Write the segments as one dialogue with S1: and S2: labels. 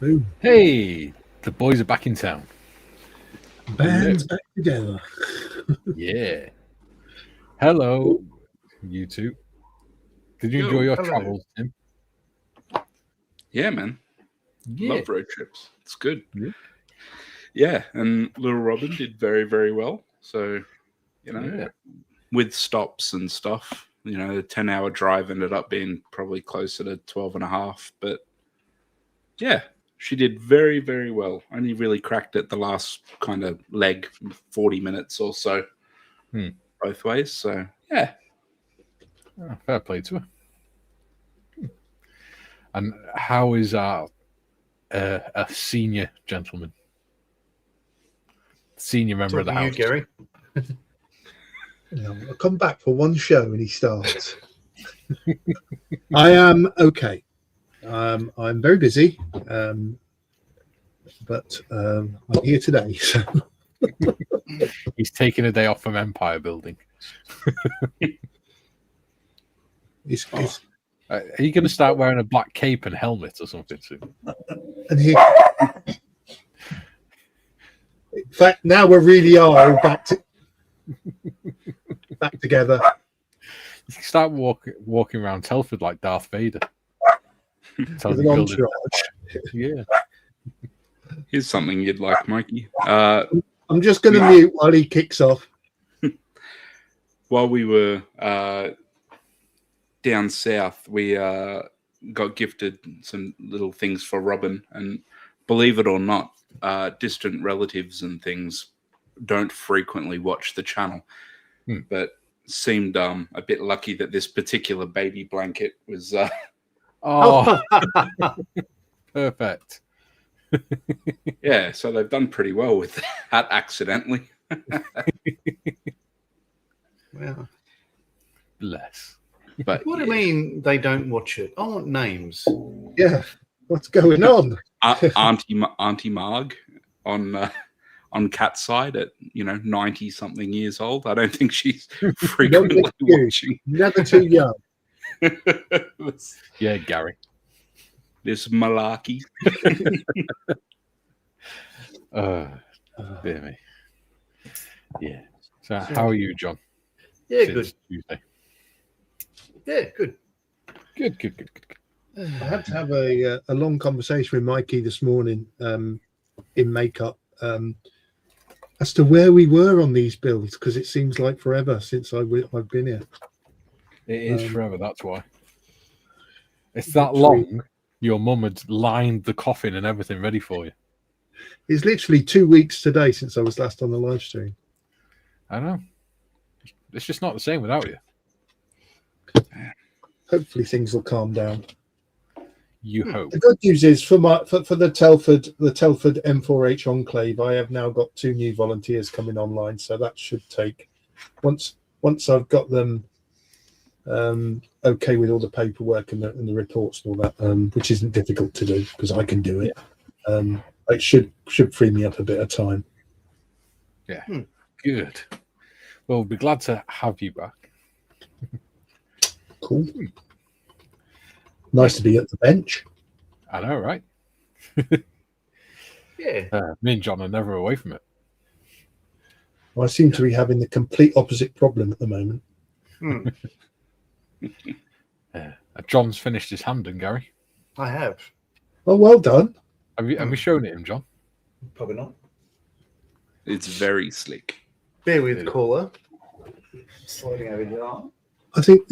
S1: Boom.
S2: Hey, the boys are back in town.
S1: Bands back together.
S2: Yeah. Hello, you two. Did you enjoy your travels, Tim?
S3: Yeah, man.
S2: Yeah.
S3: Love road trips. It's good.
S2: Yeah.
S3: Yeah, and little Robin did very, very well. So, with stops and stuff, the 10-hour drive ended up being probably closer to 12 and a half. But yeah, she did very, very well. Only really cracked it the last kind of leg, 40 minutes or so, both ways. So, yeah.
S2: Oh, fair play to her. And how is our a senior gentleman? Senior member of the house.
S4: Gary?
S1: I'll come back for one show and he starts. I am okay. I'm very busy, but I'm here today. So.
S2: He's taking a day off from empire building. Are you going to start wearing a black cape and helmet or something soon?
S1: And he, in fact, now we really are all back together.
S2: You can start walking around Telford like Darth Vader.
S1: With an entourage.
S2: Yeah.
S3: Here's something you'd like, Mikey.
S1: I'm just going to mute while he kicks off.
S3: While we were down south, we got gifted some little things for Robin, and believe it or not, distant relatives and things don't frequently watch the channel, but seemed a bit lucky that this particular baby blanket was
S2: perfect.
S3: Yeah, so they've done pretty well with that accidentally.
S4: Well,
S2: bless.
S3: But
S4: what do you mean they don't watch it? I want names.
S1: Yeah, what's going on?
S3: Auntie Marg on Cat's side at 90 something years old. I don't think she's frequently watching.
S1: Never too young.
S2: Yeah, Gary.
S3: This malarkey.
S2: Dear me. Yeah. So, how are you, John?
S4: Yeah,
S2: Since
S4: good.
S2: Tuesday.
S4: Yeah, good.
S2: Good.
S1: I had to have a long conversation with Mikey this morning in makeup as to where we were on these builds, because it seems like forever since I've been here.
S2: It is forever, that's why. It's that long, your mum had lined the coffin and everything ready for you.
S1: It's literally 2 weeks today since I was last on the live stream.
S2: I know. It's just not the same without you.
S1: Hopefully things will calm down.
S2: You hope.
S1: The good news is for the Telford M4H Enclave, I have now got 2 new volunteers coming online, so that should take once I've got them okay with all the paperwork and the reports and all that, which isn't difficult to do because I can do it. It should free me up a bit of time.
S2: Yeah, good. Well, we'll be glad to have you back.
S1: Cool. Nice to be at the bench.
S2: I know, right?
S4: Yeah.
S2: Me and John are never away from it.
S1: Well, I seem to be having the complete opposite problem at the moment.
S2: John's finished his Hamden, Gary.
S4: I have.
S1: Oh, well done.
S2: Have you shown it him, John?
S4: Probably not.
S3: It's very slick.
S4: Bear with caller. Sliding over here.
S1: I think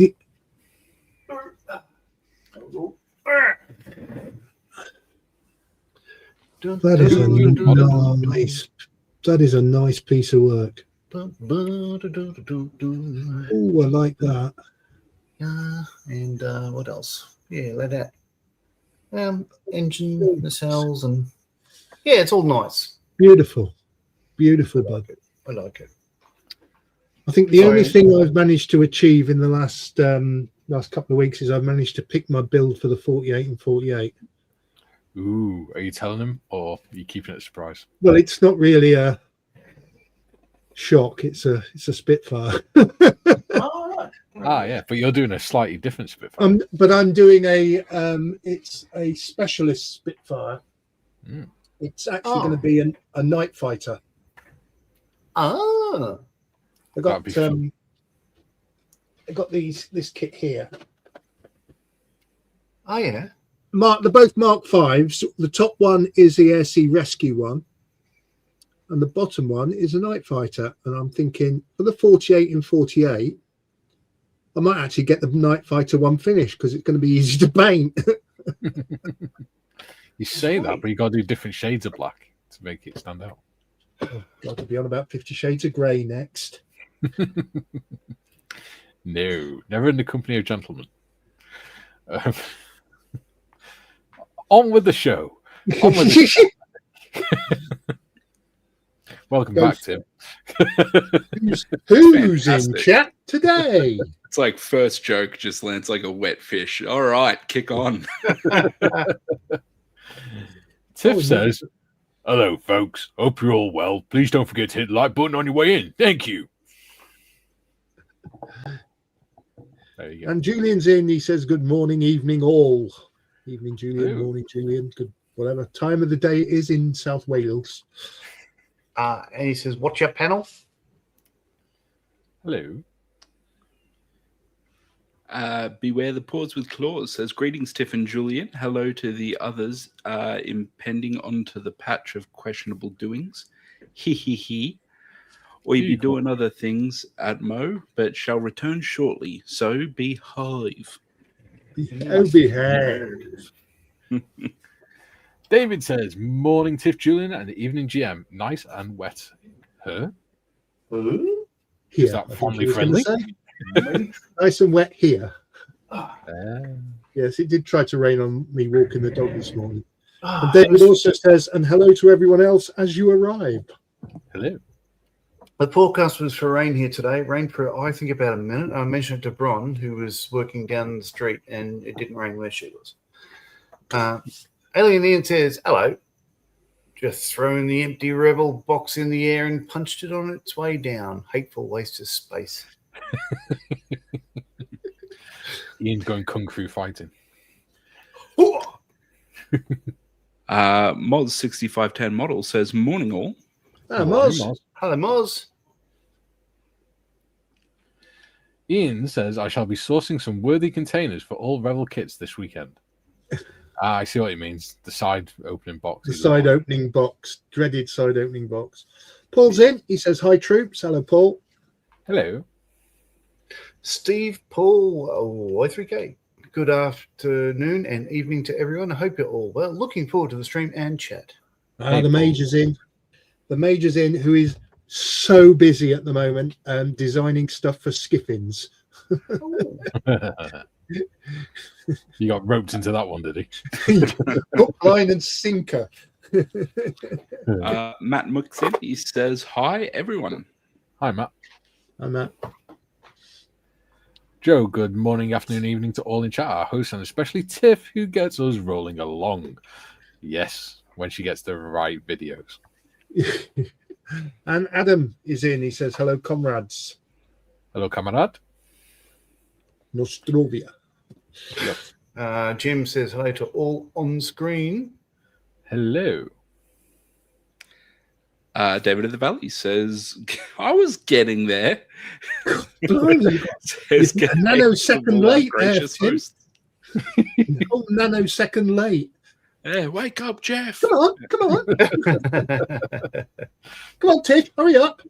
S1: that is a nice piece of work. Oh, I like that.
S4: And what else? Yeah, like that. Engine, nacelles, and yeah, it's all nice.
S1: Beautiful, bud.
S4: I like it.
S1: I think the only thing I've managed to achieve in the last couple of weeks is I've managed to pick my build for the 48 and 48.
S2: Ooh, are you telling him or are you keeping it a surprise?
S1: Well, it's not really a shock. It's a Spitfire.
S2: Yeah, but you're doing a slightly different Spitfire.
S1: But I'm doing it's a specialist Spitfire. It's actually going to be a night fighter.
S4: Ah.
S1: I got this kit here.
S4: Oh, yeah.
S1: They're both Mark Vs. The top one is the Air Sea Rescue one, and the bottom one is a night fighter. And I'm thinking for the 48 and 48, I might actually get the night fighter one finished because it's going to be easy to paint.
S2: You say that, but you got to do different shades of black to make it stand out.
S1: Oh, got to be on about 50 Shades of Grey next.
S2: No, never in the company of gentlemen. On with the show. Welcome back, Tim.
S1: Who's in chat today?
S3: It's like first joke just lands like a wet fish. All right, kick on.
S2: Tiff says, "Hello, folks. Hope you're all well. Please don't forget to hit the like button on your way in. Thank you." There you go.
S1: And Julian's in. He says, "Good morning, evening, all." Evening, Julian.
S2: Hello.
S1: Morning, Julian. Good, whatever time of the day it is in South Wales.
S4: And he says, "Watch your panel."
S2: Hello.
S3: Beware the paws with claws says, "Greetings, Tiff and Julian. Hello to the others impending onto the patch of questionable doings. He he he. We be doing other things at Mo, but shall return shortly. So behave."
S1: Oh, behave.
S2: David says, "Morning, Tiff, Julian, and evening, GM. Nice and wet." Her?
S1: Here,
S2: Is that
S1: I think
S2: fondly
S1: he was gonna
S2: friendly?
S1: say. Nice and wet here.
S2: Ah.
S1: Yes, it did try to rain on me walking the dog this morning. And
S4: It
S1: David
S4: was-
S1: also says, "And hello to everyone else as you arrive."
S2: Hello.
S4: The forecast was for rain here today. Rain for, I think, about a minute. I mentioned it to Bron, who was working down the street, and it didn't rain where she was. Alien Ian says, "Hello. Just throwing the empty Revell box in the air and punched it on its way down. Hateful waste of space."
S2: Ian's going kung fu fighting.
S3: Moz 6510 model says, "Morning all."
S1: Moz.
S4: Hello, Moz.
S2: Ian says, "I shall be sourcing some worthy containers for all Revell kits this weekend." I see what he means. The side opening box.
S1: The side opening box, dreaded side opening box. Paul's in. He says, "Hi, troops." Hello, Paul.
S2: Hello.
S4: Steve Paul, Y3K. Good afternoon and evening to everyone. I hope you're all well. Looking forward to the stream and chat.
S2: Hey,
S1: The
S2: Paul.
S1: Major's in. The Major's in, who is so busy at the moment designing stuff for skiffins.
S2: You got roped into that one, did he?
S1: Hook, line, and sinker.
S3: Matt Muxin, he says, "Hi, everyone."
S2: Hi, Matt.
S1: And that.
S2: Joe, good morning, afternoon, evening to all in chat, our hosts, and especially Tiff, who gets us rolling along. Yes, when she gets the right videos.
S1: And Adam is in. He says, "Hello, comrades."
S2: Hello, camarade.
S1: Nostrovia.
S4: Jim says hi to all on screen.
S2: Hello.
S3: David of the Valley says, "I was getting there."
S1: Blimey,
S3: Says,
S1: you're
S3: "Good day
S1: nanosecond
S3: to all our
S1: late there,
S3: gracious
S1: Tim.
S3: hosts."
S1: Oh, nanosecond late.
S3: Yeah, wake up, Jeff.
S1: Come on, come on. Come on, Tiff, hurry up.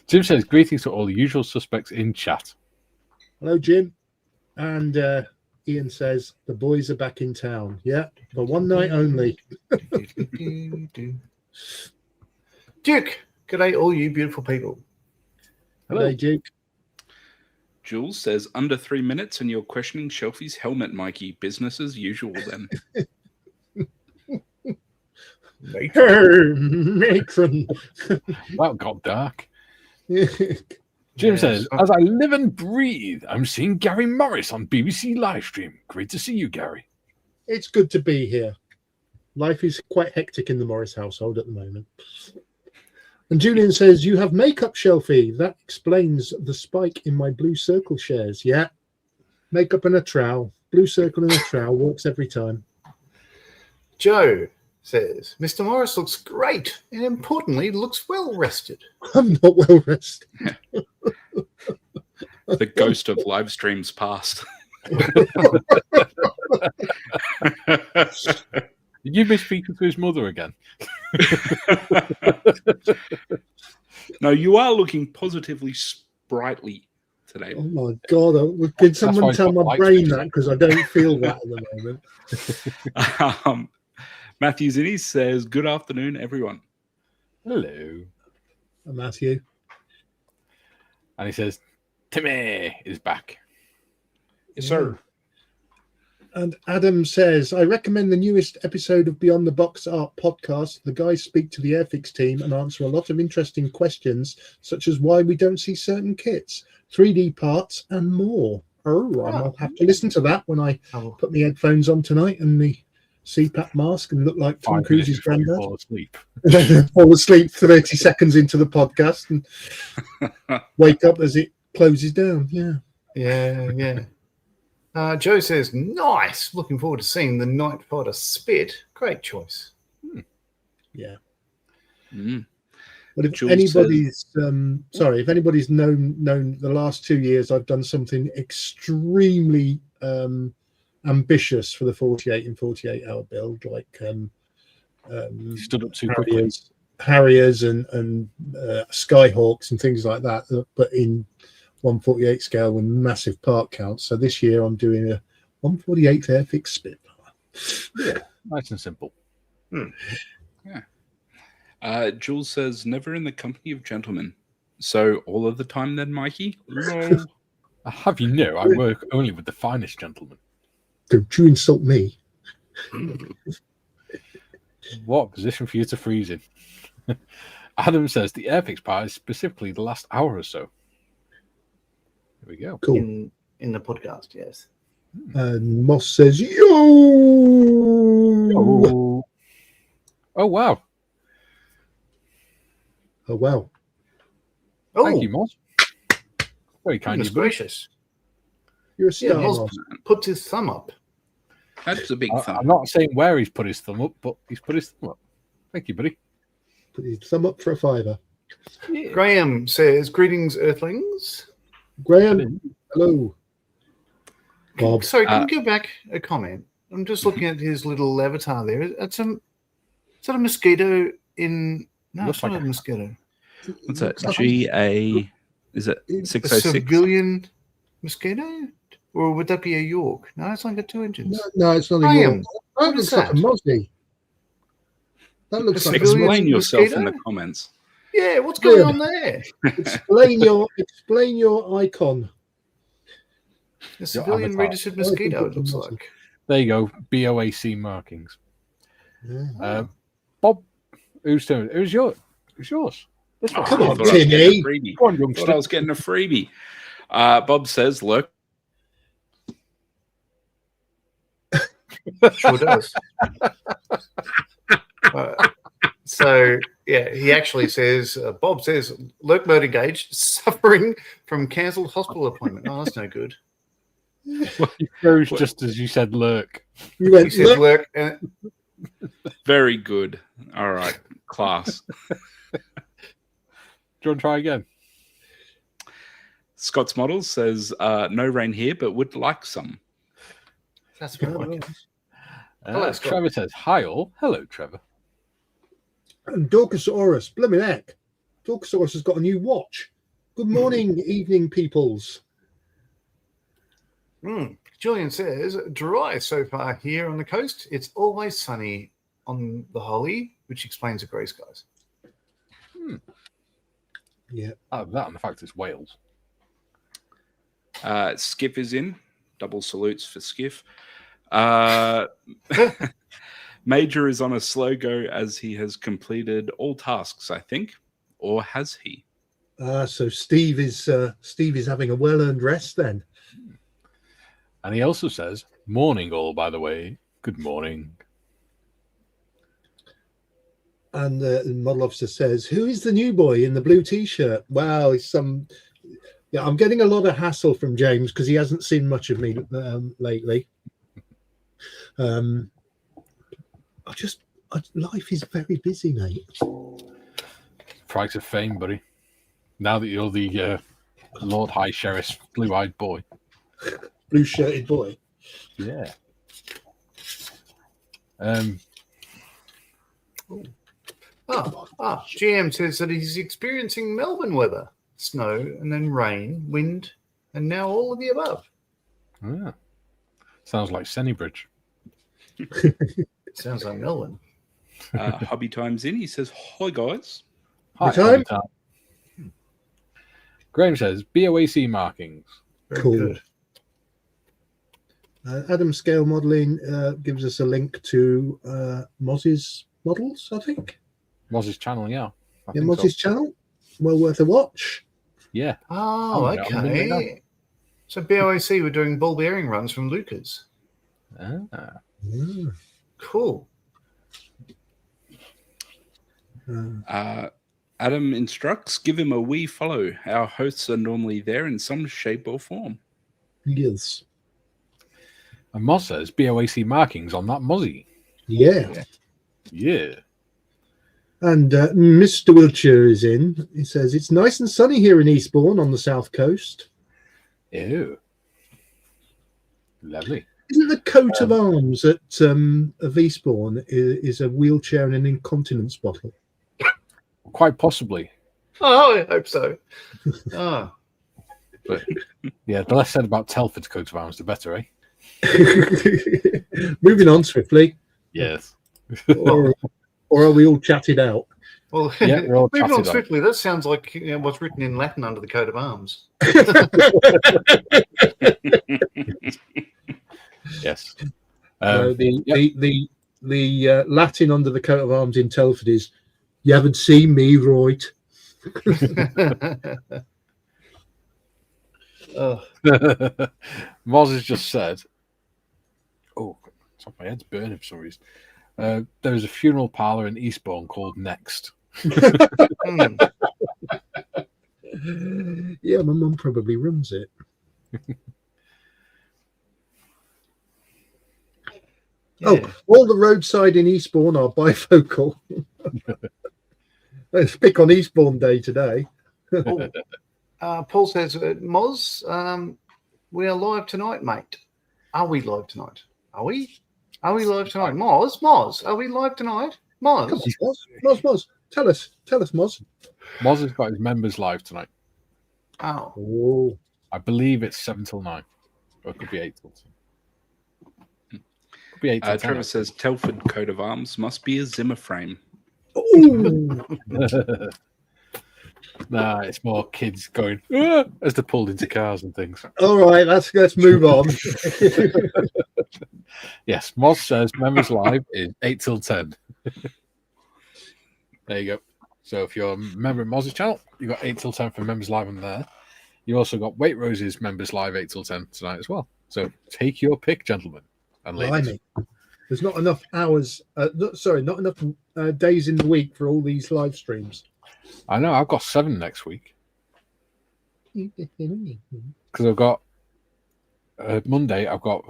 S2: Jim says, "Greetings to all the usual suspects in chat."
S1: Hello, Jim. And Ian says, "The boys are back in town." Yeah, for one night only.
S4: Duke, good day, all you beautiful people.
S2: Hello.
S1: Hey, Duke.
S3: Jules says, "Under 3 minutes and you're questioning Shelfie's helmet, Mikey. Business as usual then."
S1: Matron.
S2: That got dark.
S1: It's
S2: Jim
S4: Yes.
S2: says, "As I live and breathe, I'm seeing Gary Morris on BBC Livestream. Great to see you, Gary."
S1: good to be here. Life is quite hectic in the Morris household at the moment. And Julian says, "You have makeup, Shelfie. That explains the spike in my blue circle shares." Yeah. Makeup and a trowel. Blue circle and a trowel works every time.
S4: Joe says, Mr. Morris looks great and importantly looks well rested.
S1: I'm not well rested.
S3: The ghost of live streams past.
S2: Did you be speaking to his mother again?
S3: No, you are looking positively sprightly today.
S1: Oh my God. Can someone tell my brain that? Because I don't feel that at the moment.
S3: Matthew Zinni says, good afternoon, everyone.
S2: Hello.
S1: Matthew.
S2: And he says, Timmah is back.
S3: Yes, sir.
S1: And Adam says, I recommend the newest episode of Beyond the Box Art podcast. The guys speak to the Airfix team and answer a lot of interesting questions, such as why we don't see certain kits, 3D parts, and more. I'll have to listen to that when I put my headphones on tonight and the CPAP mask and look like Tom Cruise's granddad.
S2: Fall asleep.
S1: Fall asleep 30 seconds into the podcast and wake up as it closes down.
S4: Yeah. Joe says, nice. Looking forward to seeing the Night Fighter Spit. Great choice.
S1: Yeah.
S3: Mm.
S1: But if
S3: Jules
S1: anybody's if anybody's known the last 2 years, I've done something extremely ambitious for the 48 and 48 hour build, like
S2: Stood up too quickly.
S1: Harriers and Skyhawks and things like that, but in 148 scale with massive part counts. So this year I'm doing a 148 Airfix Spitfire.
S2: Yeah, nice and simple.
S3: Yeah. Jules says, never in the company of gentlemen. So all of the time then, Mikey? No.
S2: I have you know, I work only with the finest gentlemen.
S1: Don't you insult me.
S2: What a position for you to freeze in. Adam says the Airfix part is specifically the last hour or so. There we go.
S1: Cool.
S4: In the podcast, yes.
S1: And Moss says, yo!
S2: Oh, wow.
S1: Oh, wow.
S2: Thank you, Moss. Very kind of
S4: Goodness
S2: you.
S4: gracious.
S1: You're a star,
S4: Moss
S1: Moss.
S4: puts his thumb up.
S3: That's a big thumb.
S2: I'm not saying where he's put his thumb up, but he's put his thumb up. Thank you, buddy.
S1: Put his thumb up for a fiver.
S2: Yeah.
S4: Graham says, greetings, Earthlings.
S1: Graham, hello. Bob.
S4: Sorry, can you go back a comment? I'm just looking at his little avatar there. Is that a mosquito in... No,
S2: Looks
S4: it's not
S2: like
S4: a mosquito.
S3: What's that? GA... Is it
S4: A
S3: 606?
S4: civilian mosquito? Or would that be a York? No, it's only got 2 inches.
S1: No, it's not a
S4: Graham,
S1: York. That
S4: what
S1: looks
S4: is
S1: like a
S4: that?
S1: Mozzie. That looks like a
S4: civilian
S3: Explain yourself in
S4: mosquito?
S3: the comments.
S4: Yeah, what's going on there?
S1: Explain your icon.
S4: A civilian
S2: avatar.
S4: registered mosquito, it looks like.
S2: There you go. BOAC markings.
S1: Yeah.
S2: Bob, who's turn? Who's yours? This one.
S1: Come
S3: I
S1: on,
S3: thought I was getting a
S1: Timmy.
S3: freebie.
S2: Go on,
S3: I
S2: youngster.
S3: thought I was getting a freebie. Bob says, look.
S4: Sure does. So, yeah, he actually says, Bob says, lurk mode engaged, suffering from cancelled hospital appointment. Oh, that's no good.
S2: Well, you froze just as you said lurk.
S1: You
S4: He
S1: went,
S4: said
S1: look,
S4: lurk, and
S3: Very good. All right. Class.
S2: Do you want to try again?
S3: Scott's Models says, no rain here, but would like some.
S4: that's right. Hello, Scott.
S2: Trevor says, hi all. Hello, Trevor.
S1: and Dorcosaurus, blimey heck. Dorcosaurus has got a new watch. Good morning, evening peoples.
S4: Julian says, dry so far here on the coast. It's always sunny on the Holly, which explains the grey skies.
S1: Yeah.
S2: That and the fact it's Wales.
S3: Skiff is in. Double salutes for Skiff. Major is on a slow go as he has completed all tasks, I think. Or has he?
S1: So Steve is having a well-earned rest then.
S2: And he also says, morning all, by the way. Good morning.
S1: And the model officer says, who is the new boy in the blue t-shirt? Wow, he's some... Yeah, I'm getting a lot of hassle from James because he hasn't seen much of me lately. life is very busy, mate.
S2: Price of fame, buddy. Now that you're the Lord High Sheriff's blue-eyed boy.
S1: Blue-shirted boy.
S2: Yeah.
S4: GM says that he's experiencing Melbourne weather, snow and then rain, wind, and now all of the above.
S2: Yeah. Sounds like Sennybridge.
S4: Sounds like Melbourne.
S3: Hobby Time's in. He says, "Hi guys."
S2: Hi,
S1: Time?
S2: Time. Graham says BOAC markings.
S4: Very
S1: Cool.
S4: good.
S1: Adam Scale Modelling gives us a link to Moz's models, I think.
S2: Moz's channel, yeah. I
S1: Yeah,
S2: think
S1: Moz's
S2: so.
S1: channel. Well worth a watch.
S2: Yeah.
S4: Oh,
S2: yeah, on Monday
S4: okay.
S2: night.
S4: So BOAC were doing ball bearing runs from Lucas.
S2: Ah.
S1: Mm.
S4: Cool.
S3: Adam instructs, give him a wee follow. Our hosts are normally there in some shape or form.
S1: Yes.
S2: And Moz says BOAC markings on that Mozzie.
S1: Yeah.
S2: Yeah.
S1: And Mr. Wiltshire is in. He says, it's nice and sunny here in Eastbourne on the south coast.
S2: Ew. Lovely.
S1: Isn't the coat of arms at of Eastbourne is a wheelchair and an incontinence bottle?
S2: Quite possibly.
S4: Oh, I hope so. Oh.
S2: But yeah, the less said about Telford's coat of arms, the better, eh?
S1: Moving on swiftly.
S2: Yes.
S1: Or are we all chatted out?
S4: Well,
S2: Yeah, we're all
S4: moving on
S2: chatted up.
S4: swiftly, that sounds like what's written in Latin under the coat of arms.
S2: Yes.
S1: No, the Latin under the coat of arms in Telford is, you haven't seen me, right?
S4: Oh,
S2: Moz has just said, oh, top of my head's burning for some reason. There is a funeral parlour in Eastbourne called Next.
S4: hmm.
S1: Yeah, my mum probably runs it.
S4: Yeah.
S1: Oh, all the roadside in Eastbourne are bifocal. Let's pick on Eastbourne Day today.
S4: Paul says, Moz, we are live tonight, mate. Are we live tonight? Are we? Are we live tonight? Moz, are we live tonight? Moz?
S1: Come on, Moz. Tell us, Moz.
S2: Moz has got his members live tonight.
S4: Oh.
S1: Oh,
S2: I believe it's 7 till 9. Or it could be 8 till 10. Could be 8 till 10.
S3: Trevor says, Telford coat of arms must be a Zimmer frame.
S1: ooh.
S2: Nah, it's more kids going "Ah," as they're pulled into cars and things.
S1: All right, let's move on.
S2: Yes, Moz says members live is 8 till 10. There you go. So if you're a member of Moz's channel, you've got 8 till 10 for members live on there. You also got Wait Rose's members live 8 till 10 tonight as well. So take your pick, gentlemen and ladies.
S1: Blimey. There's not enough hours. Not enough days in the week for all these live streams.
S2: I know, I've got 7 next week. Because I've got Monday, I've got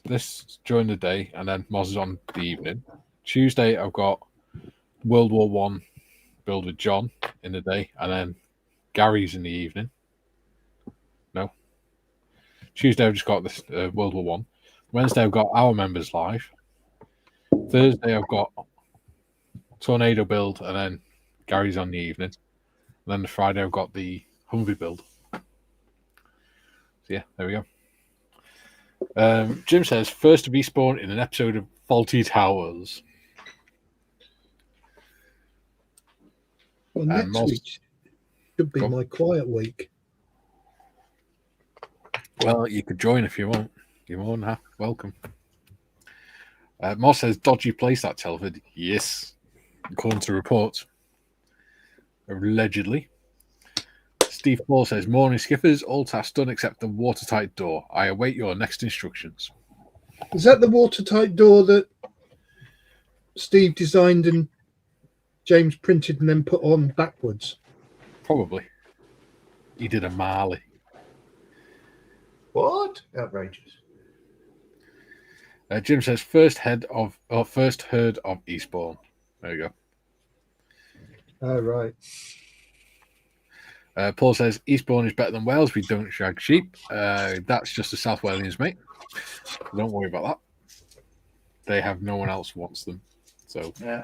S2: this during the day, and then Moz is on the evening. Tuesday, I've got World War One build with John in the day, and then Gary's in the evening. No. Tuesday, I've just got this World War One. Wednesday, I've got our members live. Thursday, I've got Tornado build, and then Gary's on the evening. And then the Friday, I've got the Humvee build. So yeah, there we go. Jim says, first to be spawned in an episode of Faulty Towers.
S1: Well, next
S2: Moz-
S1: week should be my quiet week.
S2: Well, you could join if you want. You're more than welcome. Moz says, dodgy place at Telford. Yes, according to reports. Allegedly. Steve Paul says, morning skippers, all tasks done except the watertight door. I await your next instructions.
S1: Is that the watertight door that Steve designed and James printed and then put on backwards?
S2: Probably. He did a Marley.
S4: What? Outrageous.
S2: Jim says first heard of Eastbourne. There you go.
S1: Oh, right.
S2: Paul says Eastbourne is better than Wales. We don't shag sheep. That's just the South Walians, mate. Don't worry about that. They have no one else who wants them. So
S4: Yeah.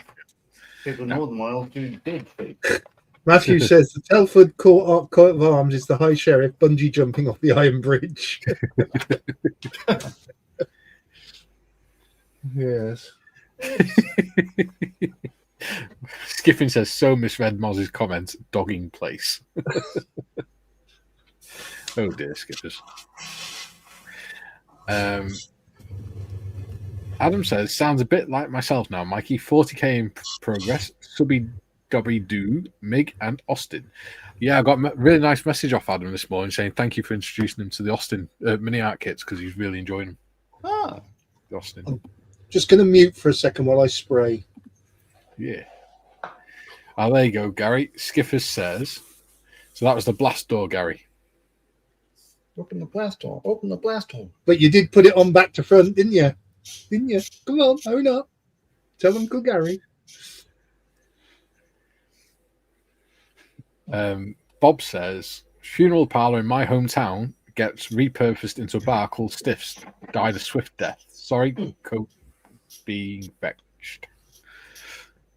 S4: People in Northern Wales do dead sheep.
S1: Matthew says the Telford coat of arms is the High Sheriff bungee jumping off the Iron Bridge. Yes.
S2: Skiffin says so misread Moz's comments. Dogging place. Oh dear, Skippers. Adam says sounds a bit like myself now, Mikey. 40k in progress. Subby Dobby Doo, Mig, and Austin. Yeah, I got a really nice message off Adam this morning saying thank you for introducing him to the Austin mini art kits because he's really enjoying them.
S4: Ah,
S2: The Austin.
S1: I'm just going to mute for a second while I spray.
S2: Yeah. Oh, there you go, Gary. Skiffers says. So that was the blast door, Gary.
S4: open the blast hole. Open the blast hole.
S1: But you did put it on back to front, didn't you? Didn't you? Come on, own up. Tell Uncle Gary.
S2: Bob says funeral parlor in my hometown gets repurposed into a bar called Stiffs. Died a swift death. Sorry, coat being fetched.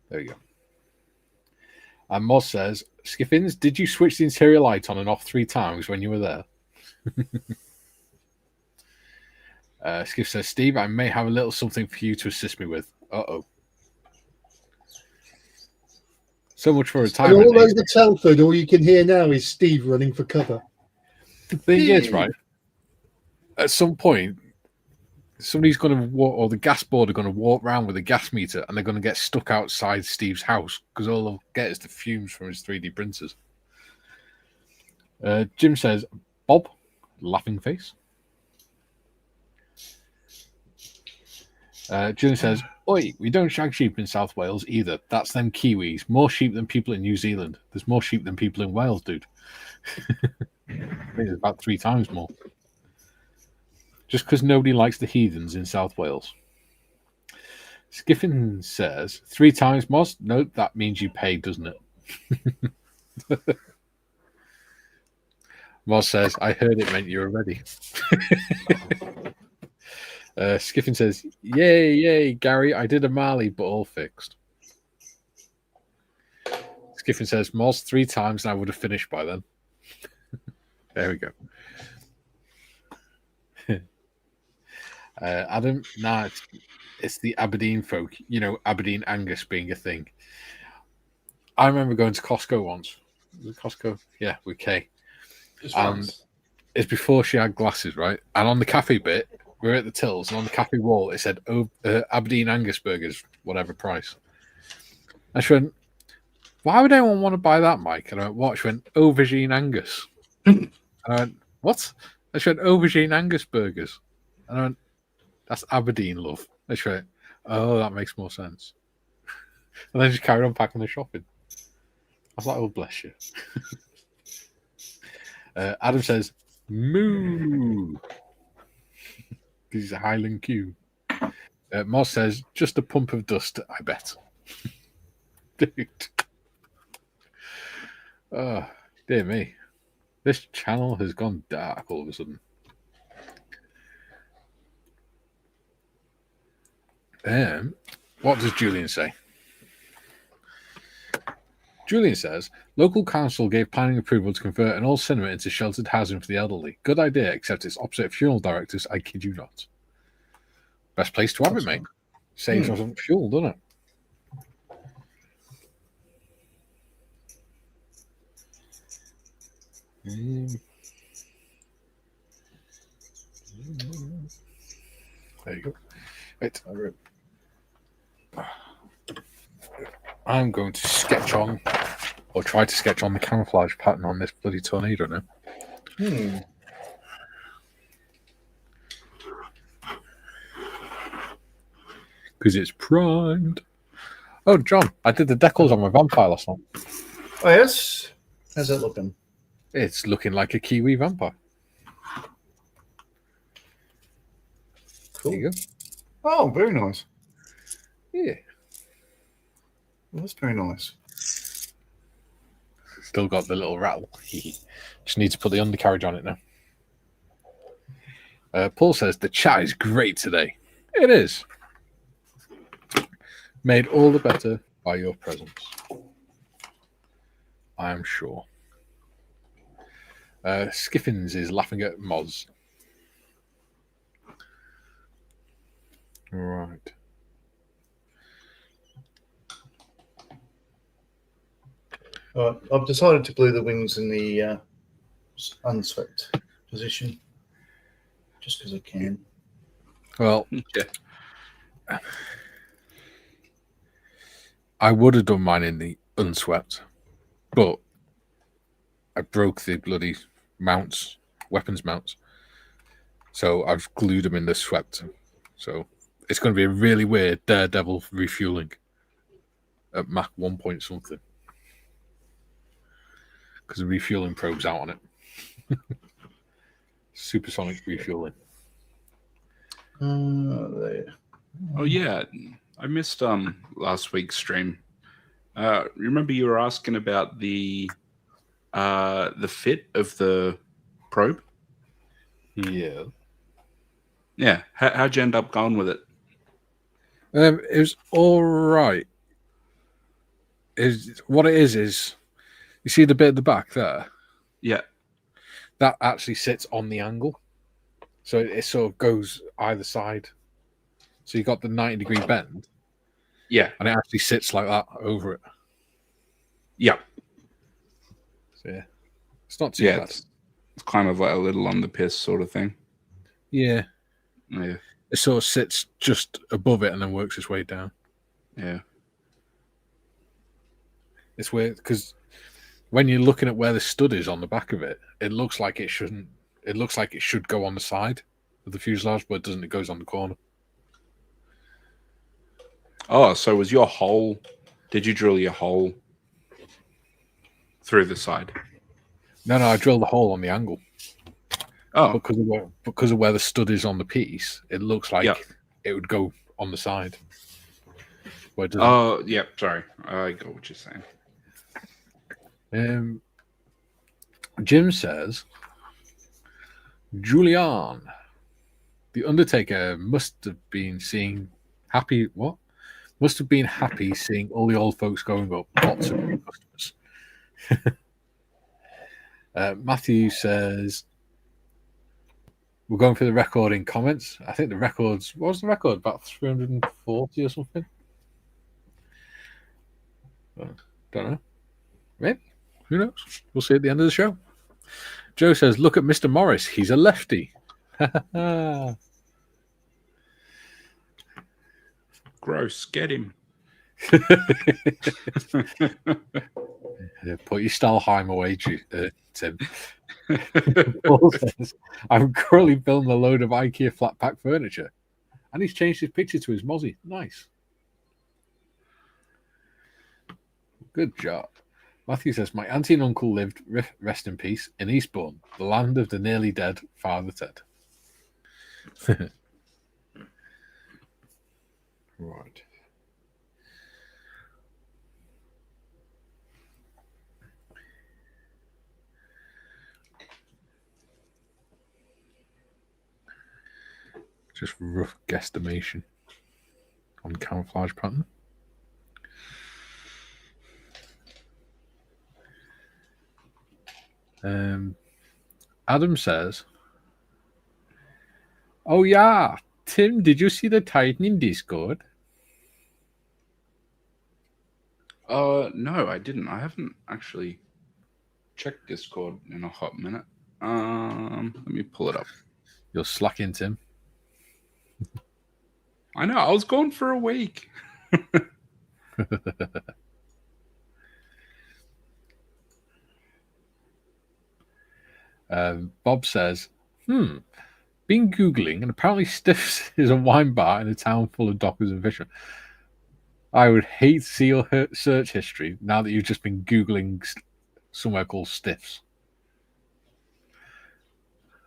S2: There you go. And Moz says, Skiffins, did you switch the interior light on and off 3 times when you were there? Skiff says, Steve, I may have a little something for you to assist me with. Uh-oh. So much for
S1: And
S2: retirement.
S1: all over Telford, all you can hear now is Steve running for cover.
S2: The thing is, right, at some point, somebody's going to walk, or the gas board are going to walk around with a gas meter and they're going to get stuck outside Steve's house because all they'll get is the fumes from his 3D printers. Jim says, Bob, laughing face. Jim says, oi, we don't shag sheep in South Wales either. That's them Kiwis. More sheep than people in New Zealand. There's more sheep than people in Wales, dude. I think there's about 3 times more. Just because nobody likes the heathens in South Wales. Skiffin says, 3 times, Moz? No, that means you pay, doesn't it? Moz says, I heard it meant you were ready. Skiffin says, yay, yay, Gary, I did a Marley, but all fixed. Skiffin says, Moz 3 times and I would have finished by then. There we go. Adam, nah, it's the Aberdeen folk. You know, Aberdeen Angus being a thing. I remember going to Costco once. Was it Costco? Yeah, with Kay. And it's before she had glasses, right? And on the cafe bit, we were at the tills, and on the cafe wall, it said Aberdeen Angus burgers, whatever price. And she went, why would anyone want to buy that, Mike? And I went, what? She went, Aubergine Angus. And I went, what? And she went, Aubergine Angus burgers. And I went, that's Aberdeen, love. And she went, oh, that makes more sense. And then just carried on packing the shopping. I was like, oh, bless you. Adam says, moo. Because he's a Highland Q. Moz says, just a pump of dust, I bet. Dude. Oh, dear me. This channel has gone dark all of a sudden. What does Julian say? Julian says, local council gave planning approval to convert an old cinema into sheltered housing for the elderly. Good idea, except it's opposite funeral directors. I kid you not. Best place to have it, mate. Saves us on fuel, doesn't it? There you go. Wait. I'm going to sketch on, or try to sketch on the camouflage pattern on this bloody tornado now. Because it's primed. Oh, John, I did the decals on my vampire last night.
S4: Oh, yes? How's that looking?
S2: It's looking like a Kiwi vampire.
S4: Cool.
S2: There you go.
S4: Oh, very nice.
S2: Yeah.
S4: Well, that's very nice.
S2: Still got the little rattle. Just need to put the undercarriage on it now. Paul says the chat is great today. It is. Made all the better by your presence. I am sure. Skiffins is laughing at Moz. Right.
S4: I've decided to glue the wings in the unswept position, just because I can.
S2: Well,
S3: Yeah.
S2: I would have done mine in the unswept, but I broke the bloody mounts, weapons mounts. So I've glued them in the swept. So it's going to be a really weird Daredevil refueling at Mach 1 point something. Because the refueling probe's out on it. Supersonic refueling.
S4: There.
S3: Oh yeah, I missed last week's stream. Remember you were asking about the fit of the probe?
S2: Yeah.
S3: Yeah. How'd you end up going with it?
S2: It was all right. What it is you see the bit at the back there?
S3: Yeah.
S2: That actually sits on the angle. So it sort of goes either side. So you got the 90-degree bend.
S3: Yeah.
S2: And it actually sits like that over it.
S3: Yeah.
S2: So yeah. It's not too bad.
S3: It's kind of like a little on the piss sort of thing.
S2: Yeah.
S3: Yeah.
S2: It sort of sits just above it and then works its way down.
S3: Yeah.
S2: It's weird because when you're looking at where the stud is on the back of it, it looks like it shouldn't. It looks like it should go on the side of the fuselage, but it doesn't. It goes on the corner.
S3: Oh, so was your hole? Did you drill your hole through the side?
S2: No, I drilled the hole on the angle.
S3: Oh,
S2: because of where the stud is on the piece, it looks like it would go on the side.
S3: Oh, yeah. Sorry, I got what you're saying.
S2: Jim says, Julian, the Undertaker must have been happy seeing all the old folks going up. Lots of new customers. Matthew says, we're going for the record in comments. I think what was the record? About 340 or something? Don't know. Maybe. Who knows? We'll see at the end of the show. Joe says, look at Mr. Morris. He's a lefty.
S3: Gross. Get him.
S2: Put your Stahlheim away, Tim. Paul says, I'm currently building a load of IKEA flat pack furniture. And he's changed his picture to his mozzie. Nice. Good job. Matthew says, my auntie and uncle lived, rest in peace, in Eastbourne, the land of the nearly dead Father Ted. Right. Just rough guesstimation on camouflage pattern. Adam says, oh yeah, Tim, did you see the Titan in Discord?
S3: No, I didn't. I haven't actually checked Discord in a hot minute. Let me pull it up.
S2: You're slacking, Tim.
S3: I know. I was gone for a week.
S2: Bob says, been Googling, and apparently Stiffs is a wine bar in a town full of dockers and fishermen. I would hate to see your search history now that you've just been Googling somewhere called Stiffs.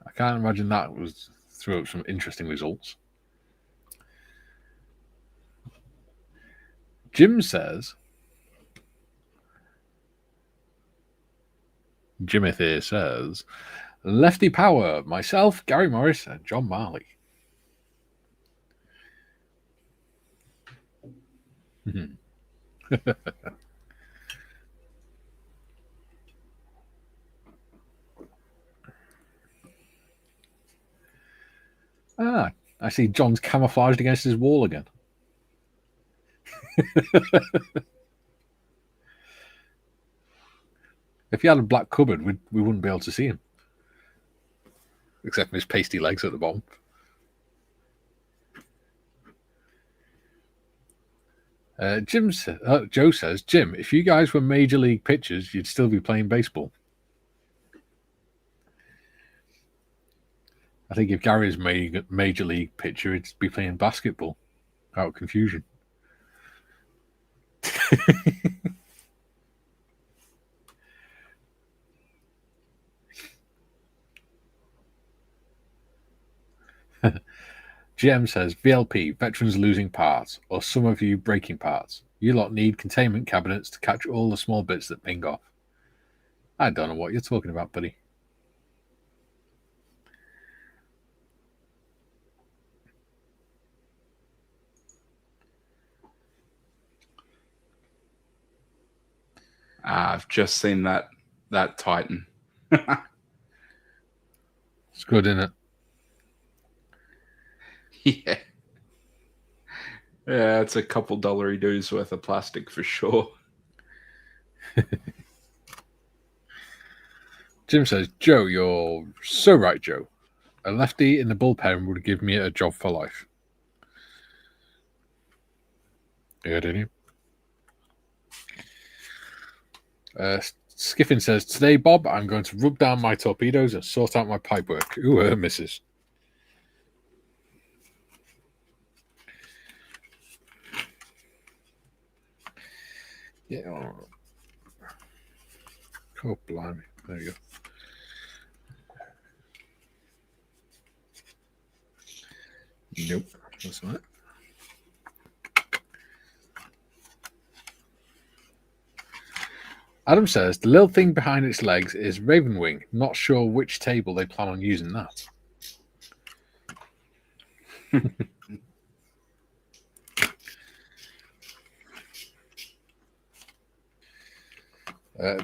S2: I can't imagine that threw up some interesting results. Jim says, Jimith here says, Lefty Power, myself, Gary Morris, and John Marley. I see John's camouflaged against his wall again. If he had a black cupboard, we wouldn't be able to see him. Except for his pasty legs at the bottom. Joe says, Jim, if you guys were major league pitchers, you'd still be playing baseball. I think if Gary is major league pitcher, he'd be playing basketball out of confusion. GM says, VLP, veterans losing parts, or some of you breaking parts. You lot need containment cabinets to catch all the small bits that ping off. I don't know what you're talking about, buddy.
S3: I've just seen that Titan.
S2: It's good, isn't it?
S3: Yeah. Yeah, it's a couple dollary dues worth of plastic for sure.
S2: Jim says, Joe, you're so right, Joe. A lefty in the bullpen would give me a job for life. Yeah, didn't you? Skiffin says, today, Bob, I'm going to rub down my torpedoes and sort out my pipework. Ooh, misses. Yeah. Oh, blimey. There you go. Nope, that's not it. Adam says, the little thing behind its legs is Raven Wing. Not sure which table they plan on using that.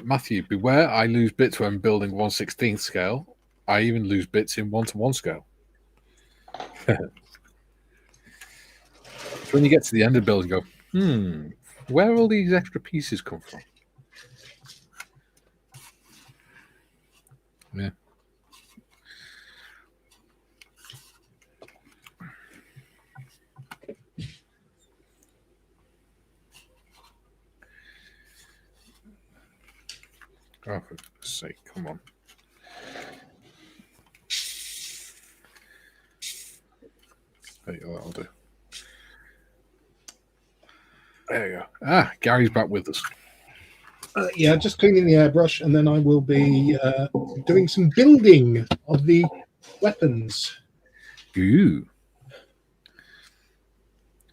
S2: Matthew, beware, I lose bits when building 1/16 scale. I even lose bits in 1-to-1 scale. When you get to the end of build, you go, where all these extra pieces come from? Yeah. Oh, for goodness sake, come on. There you go, that'll do. There you go. Gary's back with us.
S1: Yeah, just cleaning the airbrush, and then I will be doing some building of the weapons.
S2: Ooh.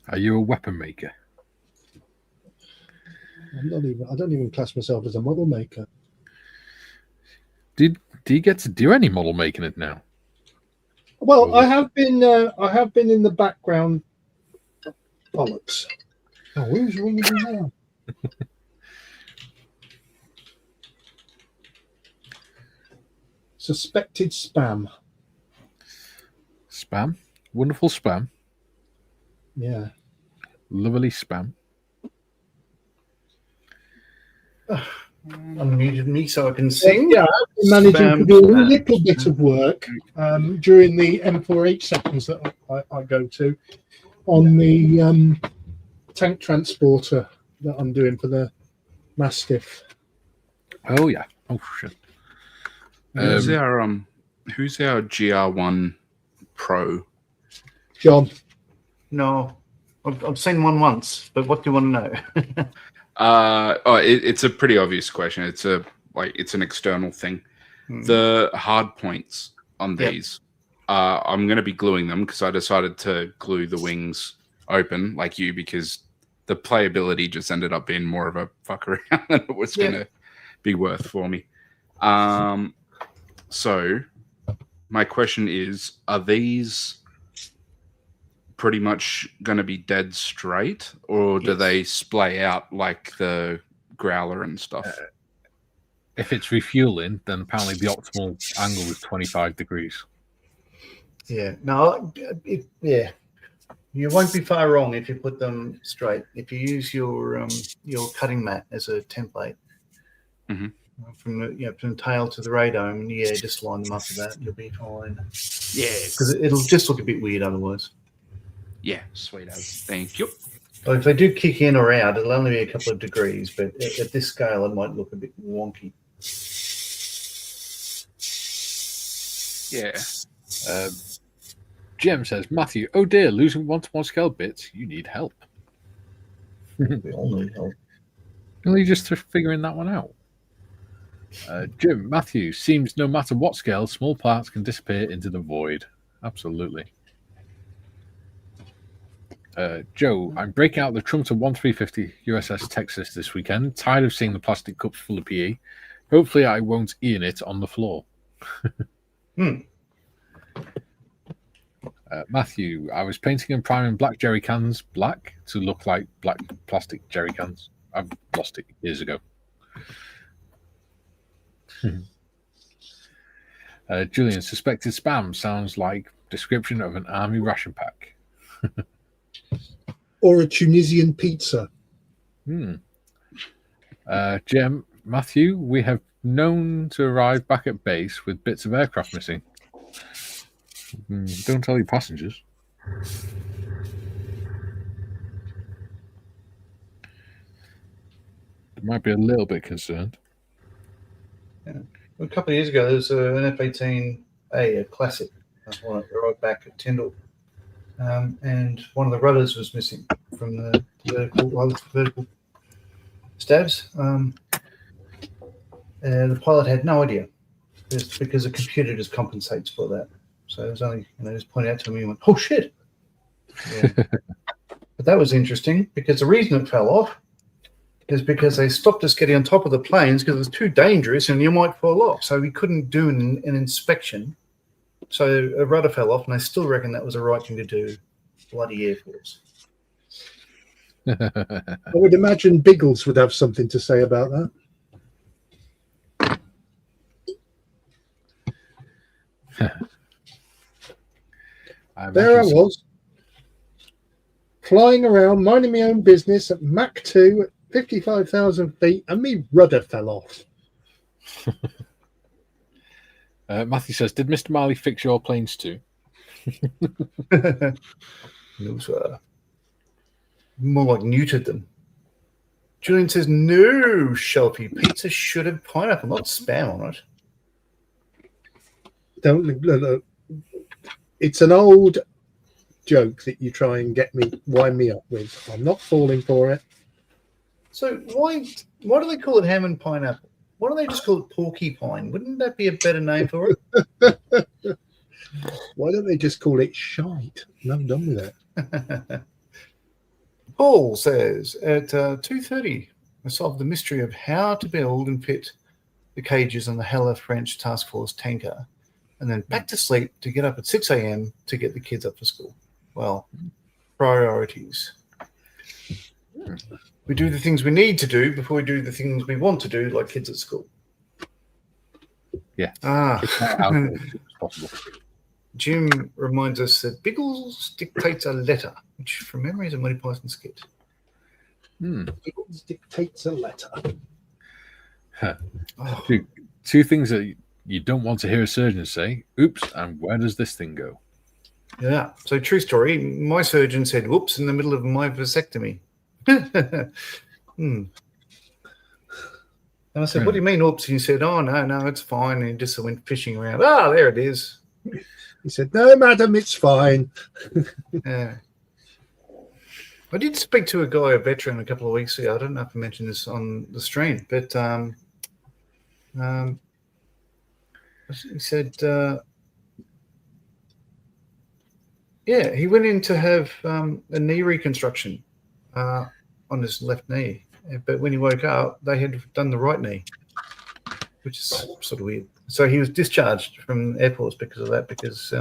S2: Are you a weapon maker?
S1: I don't even class myself as a model maker.
S2: Do you get to do any model making it now?
S1: Well, I have been in the background. Bollocks. Oh, who's ringing me now? Suspected spam.
S2: Spam? Wonderful spam.
S1: Yeah.
S2: Lovely spam.
S4: Unmuted me so I can sing.
S1: Yeah, I've been managing to do a little bit of work during the M4H sessions that I go to on the tank transporter that I'm doing for the Mastiff.
S2: Oh yeah. Oh shit.
S3: Who's our GR1 Pro?
S1: John.
S4: No, I've seen one once, but what do you want to know?
S3: It's a pretty obvious question. It's an external thing. The hard points on these, I'm going to be gluing them because I decided to glue the wings open like you because the playability just ended up being more of a fuck around than it was going to be worth for me. So my question is, are these pretty much going to be dead straight, or do they splay out like the growler and stuff?
S2: If it's refueling, then apparently the optimal angle is 25 degrees.
S4: Yeah. No, you won't be far wrong if you put them straight. If you use your cutting mat as a template, from the tail to the radome, and just line them up with that, you'll be fine. Yeah, because it'll just look a bit weird otherwise.
S3: Yeah, sweet as. Thank you.
S4: But if they do kick in or out, it'll only be a couple of degrees, but at this scale, it might look a bit wonky.
S3: Yeah.
S2: Jim says, Matthew, oh dear, losing 1-to-1 scale bits. You need help.
S4: We all need help.
S2: Really just figuring that one out. Jim, Matthew, seems no matter what scale, small parts can disappear into the void. Absolutely. Joe, I'm breaking out the Trumter 1350 USS Texas this weekend. Tired of seeing the plastic cups full of PE. Hopefully I won't Ian it on the floor. Matthew, I was painting and priming black jerry cans black to look like black plastic jerry cans. I've lost it years ago. Julian, suspected spam sounds like description of an army ration pack.
S1: Or a Tunisian pizza.
S2: Jem, Matthew, we have known to arrive back at base with bits of aircraft missing. Don't tell your passengers. They might be a little bit concerned.
S4: Yeah. A couple of years ago, there was an Ep8, a classic, one right back at Tyndall. And one of the rudders was missing from the vertical stabs. The pilot had no idea, because the computer just compensates for that. So it was only, just pointed out to me and went, "Oh shit!" Yeah. But that was interesting, because the reason it fell off is because they stopped us getting on top of the planes because it was too dangerous and you might fall off. So we couldn't do an inspection. So a rudder fell off, and I still reckon that was the right thing to do. Bloody Air Force.
S1: I would imagine Biggles would have something to say about that. There I was, flying around, minding my own business at Mach 2 at 55,000 feet, and me rudder fell off.
S2: Matthew says, did Mr. Marley fix your planes too?
S4: It was more like neutered them. Julian says, no, Shelfie. Pizza should have pineapple, not spam on it.
S1: Don't look. It's an old joke that you try and wind me up with. I'm not falling for it.
S4: So why do they call it ham and pineapple? Why don't they just call it porcupine? Wouldn't that be a better name for it?
S1: Why don't they just call it shite? And I'm done with it.
S4: Paul says, at 2:30, I solved the mystery of how to build and fit the cages on the Hella French Task Force tanker, and then back to sleep to get up at 6 a.m. to get the kids up for school. Well, priorities. We do the things we need to do before we do the things we want to do, like kids at school.
S2: Yeah.
S4: Possible. Jim reminds us that Biggles dictates a letter, which from memory is a Monty Python skit.
S1: Biggles dictates a letter.
S2: Two things that you don't want to hear a surgeon say. Oops, and where does this thing go?
S4: Yeah. So true story. My surgeon said, whoops, in the middle of my vasectomy. And I said, what do you mean, oops? And he said, oh, no, it's fine. And he just went fishing around. Ah, there it is.
S1: He said, no, madam, it's fine.
S4: Yeah. I did speak to a guy, a veteran, a couple of weeks ago. I don't know if I mentioned this on the stream, but he said, he went in to have a knee reconstruction. on his left knee. But when he woke up, they had done the right knee, which is sort of weird. So he was discharged from airports because of that, because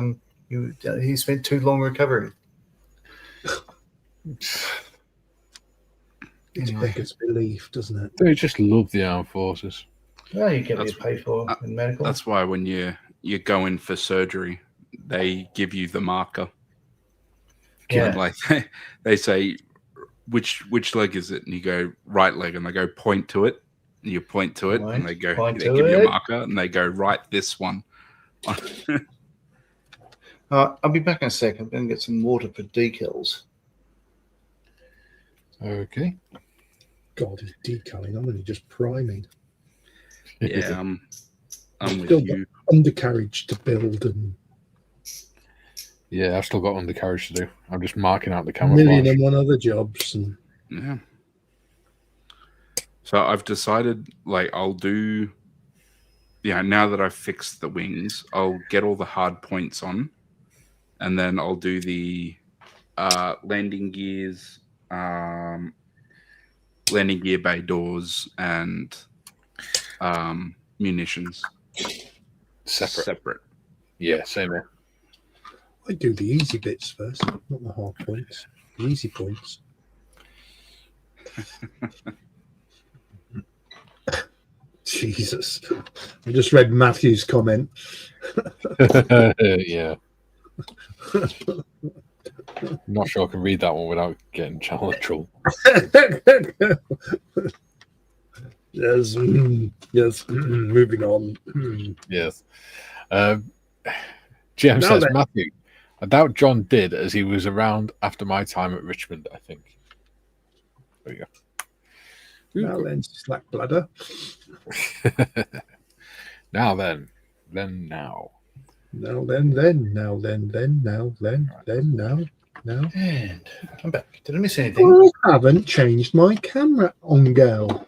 S4: he spent too long recovering.
S1: It's beggars belief, doesn't it?
S2: They just love the armed forces.
S4: Well, you get what you pay for in medical.
S3: That's why when you go in for surgery, they give you the marker.
S4: Yeah.
S3: Like they say, which leg is it? And you go right leg, and they go point to it. And you point to it,
S4: Right.
S3: and they go,
S4: Point
S3: they
S4: to
S3: give you a
S4: it.
S3: marker, and they go right this one.
S4: I'll be back in a second. I'm going to get some water for decals.
S2: Okay.
S1: God, he's decaling. I'm only just priming.
S3: Yeah, I'm with
S1: Still
S3: you.
S1: got undercarriage to build and
S2: Yeah, I've still got undercarriage to do. I'm just marking out the
S1: a million
S2: camouflage.
S1: and one other jobs. And
S3: Yeah. So I've decided, like, I'll do. Yeah, now that I've fixed the wings, I'll get all the hard points on, and then I'll do the landing gears, landing gear bay doors, and munitions separate.
S2: Yeah, same here.
S1: I do the easy bits first, not the hard points. The easy points. Jesus. I just read Matthew's comment.
S2: Yeah. I'm not sure I can read that one without getting channel in trouble.
S1: Yes, yes. Moving on.
S2: Yes. GM
S1: Now
S2: says,
S1: then.
S2: Matthew, I doubt John did, as he was around after my time at Richmond, I think. There you go.
S1: Now then, slack bladder.
S2: Now then. Now.
S1: Now then, now then, now.
S4: And I'm back. Did I miss anything?
S1: Well, I haven't changed my camera on girl.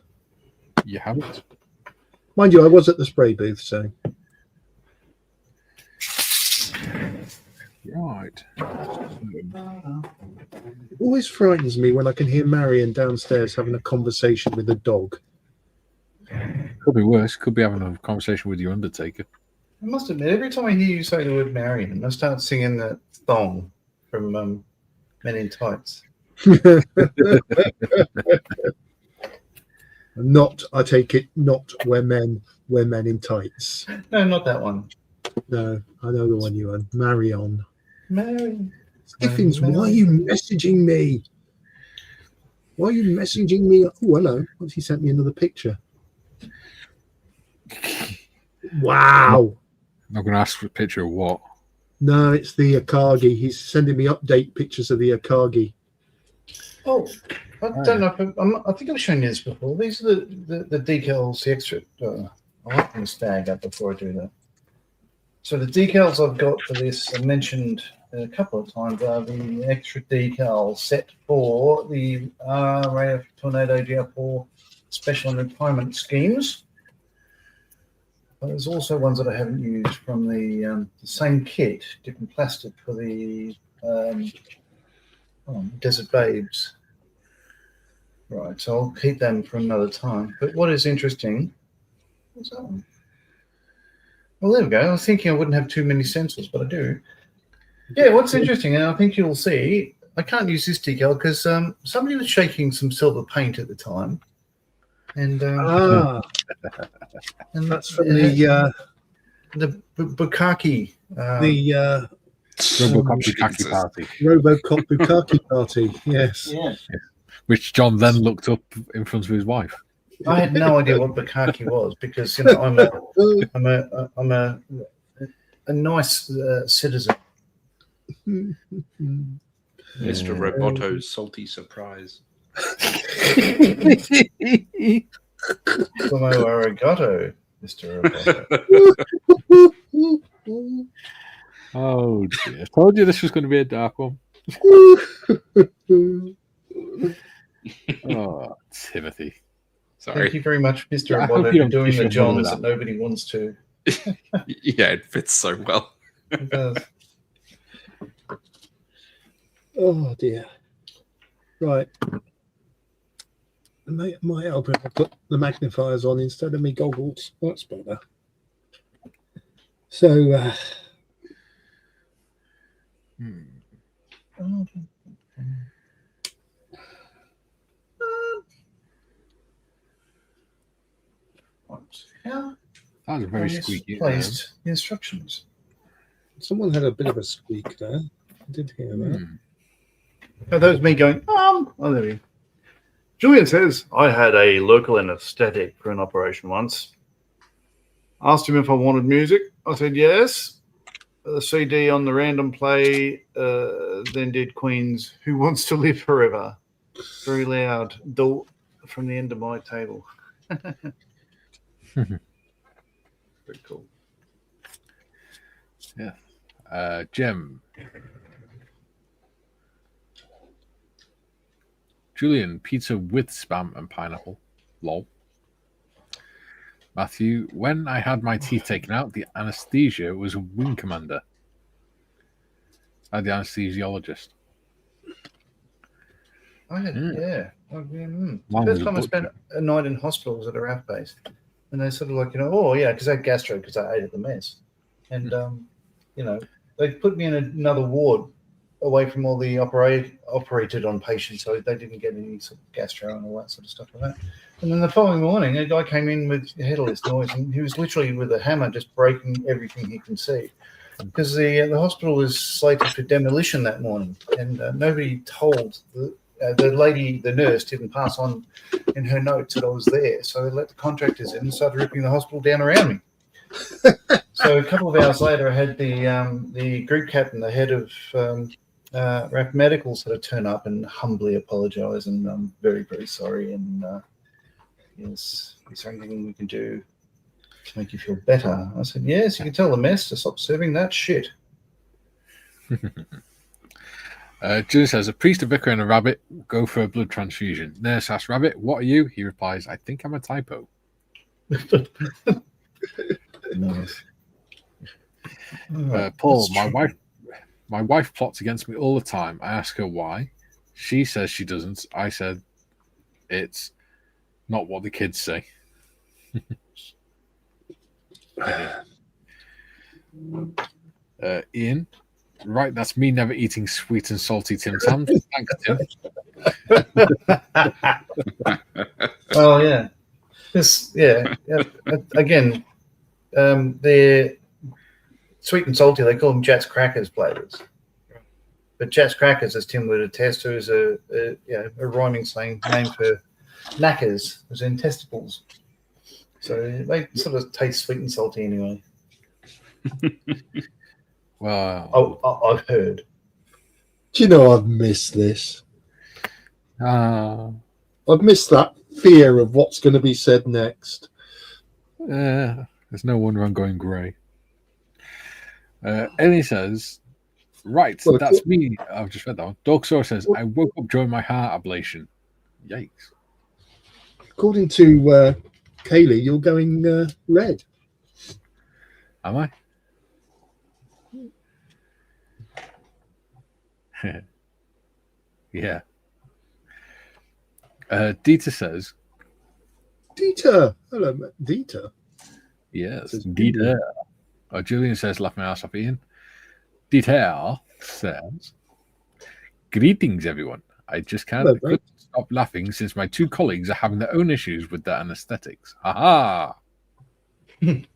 S2: You haven't?
S1: Mind you, I was at the spray booth, so
S2: Right.
S1: it always frightens me when I can hear Marion downstairs having a conversation with a dog.
S2: Could be worse. Could be having a conversation with your Undertaker.
S4: I must admit, every time I hear you say the word Marion, I start singing that song from Men in Tights.
S1: Not, I take it, not where men in tights.
S4: No, not that one.
S1: No, I know the one you want. Marion.
S4: Marion.
S1: Stiffins, why are you messaging me? Why are you messaging me? Oh, hello. What's he sent me another picture? Wow.
S2: I'm going to ask for a picture of what?
S1: No, it's the Akagi. He's sending me update pictures of the Akagi.
S4: Oh, I don't know. I think I've shown you this before. These are the decals, the extra. I'll have them stag up before I do that. So the decals I've got for this, I mentioned a couple of times, are the extra decal set for the Revell Tornado GR.1 special and retirement schemes. But there's also ones that I haven't used from the same kit, different plastic for the Desert Babes. Right, so I'll keep them for another time. But what is interesting, what's that one? Well, there we go. I was thinking I wouldn't have too many sensors, but I do. Yeah, what's interesting, and I think you'll see, I can't use this decal because somebody was shaking some silver paint at the time. And and
S1: That's from the
S4: Bukaki.
S2: Robocop Party.
S1: Robocop Bukaki party. Yes.
S4: Yeah.
S2: Which John then looked up in front of his wife.
S4: I had no idea what Bukaki was because I'm a nice citizen.
S3: Mr. Roboto's salty surprise.
S4: Como arigato, Mr. Roboto.
S2: Oh dear. I told you this was going to be a dark one. Oh, Timothy.
S3: Sorry.
S4: Thank you very much, Mr.
S2: Yeah, I hope
S4: Roboto,
S2: you
S4: for
S2: don't
S4: doing
S2: kiss
S4: the
S2: your
S4: Johns
S2: mother with
S4: that nobody wants to.
S3: Yeah, it fits so well.
S4: It does.
S1: Oh dear. Right. might help if I put the magnifiers on instead of me goggles. That's better. So,
S4: How
S2: that was very squeaky.
S4: placed the instructions?
S1: someone had a bit of a squeak there. I did hear that.
S4: Oh, that was me going, Oh, there we go. Julian says, I had a local anesthetic for an operation once. Asked him if I wanted music. I said yes. The CD on the random play then did Queen's Who Wants to Live Forever. Very loud. From the end of my table. Very cool.
S2: Yeah. Jem. Julian, pizza with spam and pineapple. Lol. Matthew, when I had my teeth taken out, the anesthesia was a wing commander. I had the anesthesiologist.
S4: Yeah. First time I spent a night in hospitals at a RAF base. And they sort of like, because I had gastro because I ate at the mess. And, they put me in another ward away from all the operated on patients, so they didn't get any sort of gastro and all that sort of stuff like that. And then the following morning, a guy came in with headless noise, and he was literally with a hammer just breaking everything he can see. Because the hospital was slated for demolition that morning, and nobody told the lady, the nurse, didn't pass on in her notes that I was there. So they let the contractors in and started ripping the hospital down around me. So a couple of hours later, I had the group captain, the head of RAF Medical, sort of turn up and humbly apologise, and I'm very, very sorry. And yes, is there anything we can do to make you feel better? I said, yes, you can tell the mess to stop serving that shit.
S2: Julie says, a priest, a vicar, and a rabbit go for a blood transfusion. Nurse asks, Rabbit, what are you? He replies, I think I'm a typo.
S4: Nice.
S2: Paul, my wife plots against me all the time. I ask her why. She says she doesn't. I said it's not what the kids say. Ian, right, that's me never eating sweet and salty Tim Tams. Thanks, Tim.
S4: Oh, yeah. Again, they're sweet and salty. They call them Jats Crackers flavors. But Jats Crackers, as Tim would attest to, is a rhyming slang name for knackers, as in testicles. So they sort of taste sweet and salty anyway.
S2: Well,
S4: I've heard.
S1: Do you know I've missed this?
S2: I've
S1: I've missed that fear of what's going to be said next.
S2: there's no wonder I'm going grey. Ellie says, right,
S1: Well,
S2: that's me. I've just read that one. Dogsaur says, I woke up during my heart ablation. Yikes.
S1: According to Kaylee, you're going red.
S2: Am I? Yeah. Dieter says,
S1: Dieter. Hello, Dieter.
S2: yes,
S1: Says
S2: Dieter. Julian says, laugh my ass off, Ian. Dieter says, greetings, everyone. I just couldn't stop laughing since my two colleagues are having their own issues with their anesthetics. Ha Been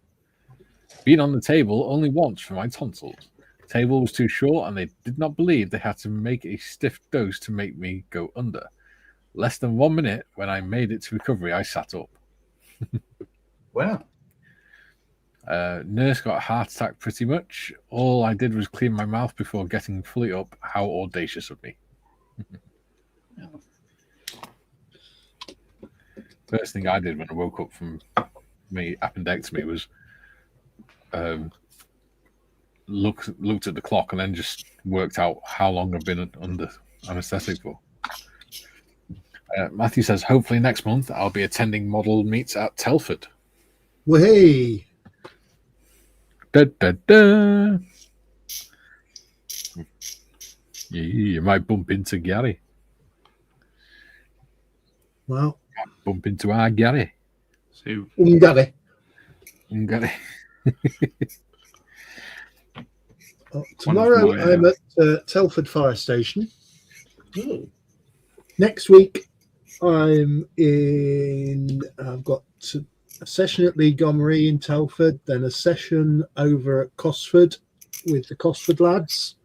S2: on the table only once for my tonsils. The table was too short and they did not believe they had to make a stiff dose to make me go under. Less than 1 minute when I made it to recovery, I sat up.
S4: Wow.
S2: Nurse got a heart attack pretty much. All I did was clean my mouth before getting fully up. How audacious of me. First thing I did when I woke up from my appendectomy was looked at the clock and then just worked out how long I've been under anesthetic for. Matthew says, hopefully next month I'll be attending model meets at Telford.
S1: Well, hey.
S2: Da, da, da. You might bump into Gary.
S1: Well,
S2: Bump into our Gary.
S3: So,
S1: Ungari.
S2: Gary.
S1: Tomorrow
S3: my,
S1: I'm at Telford Fire Station.
S4: Ooh.
S1: Next week I've got a session at Lee Gomery in Telford, then a session over at Cosford with the Cosford lads.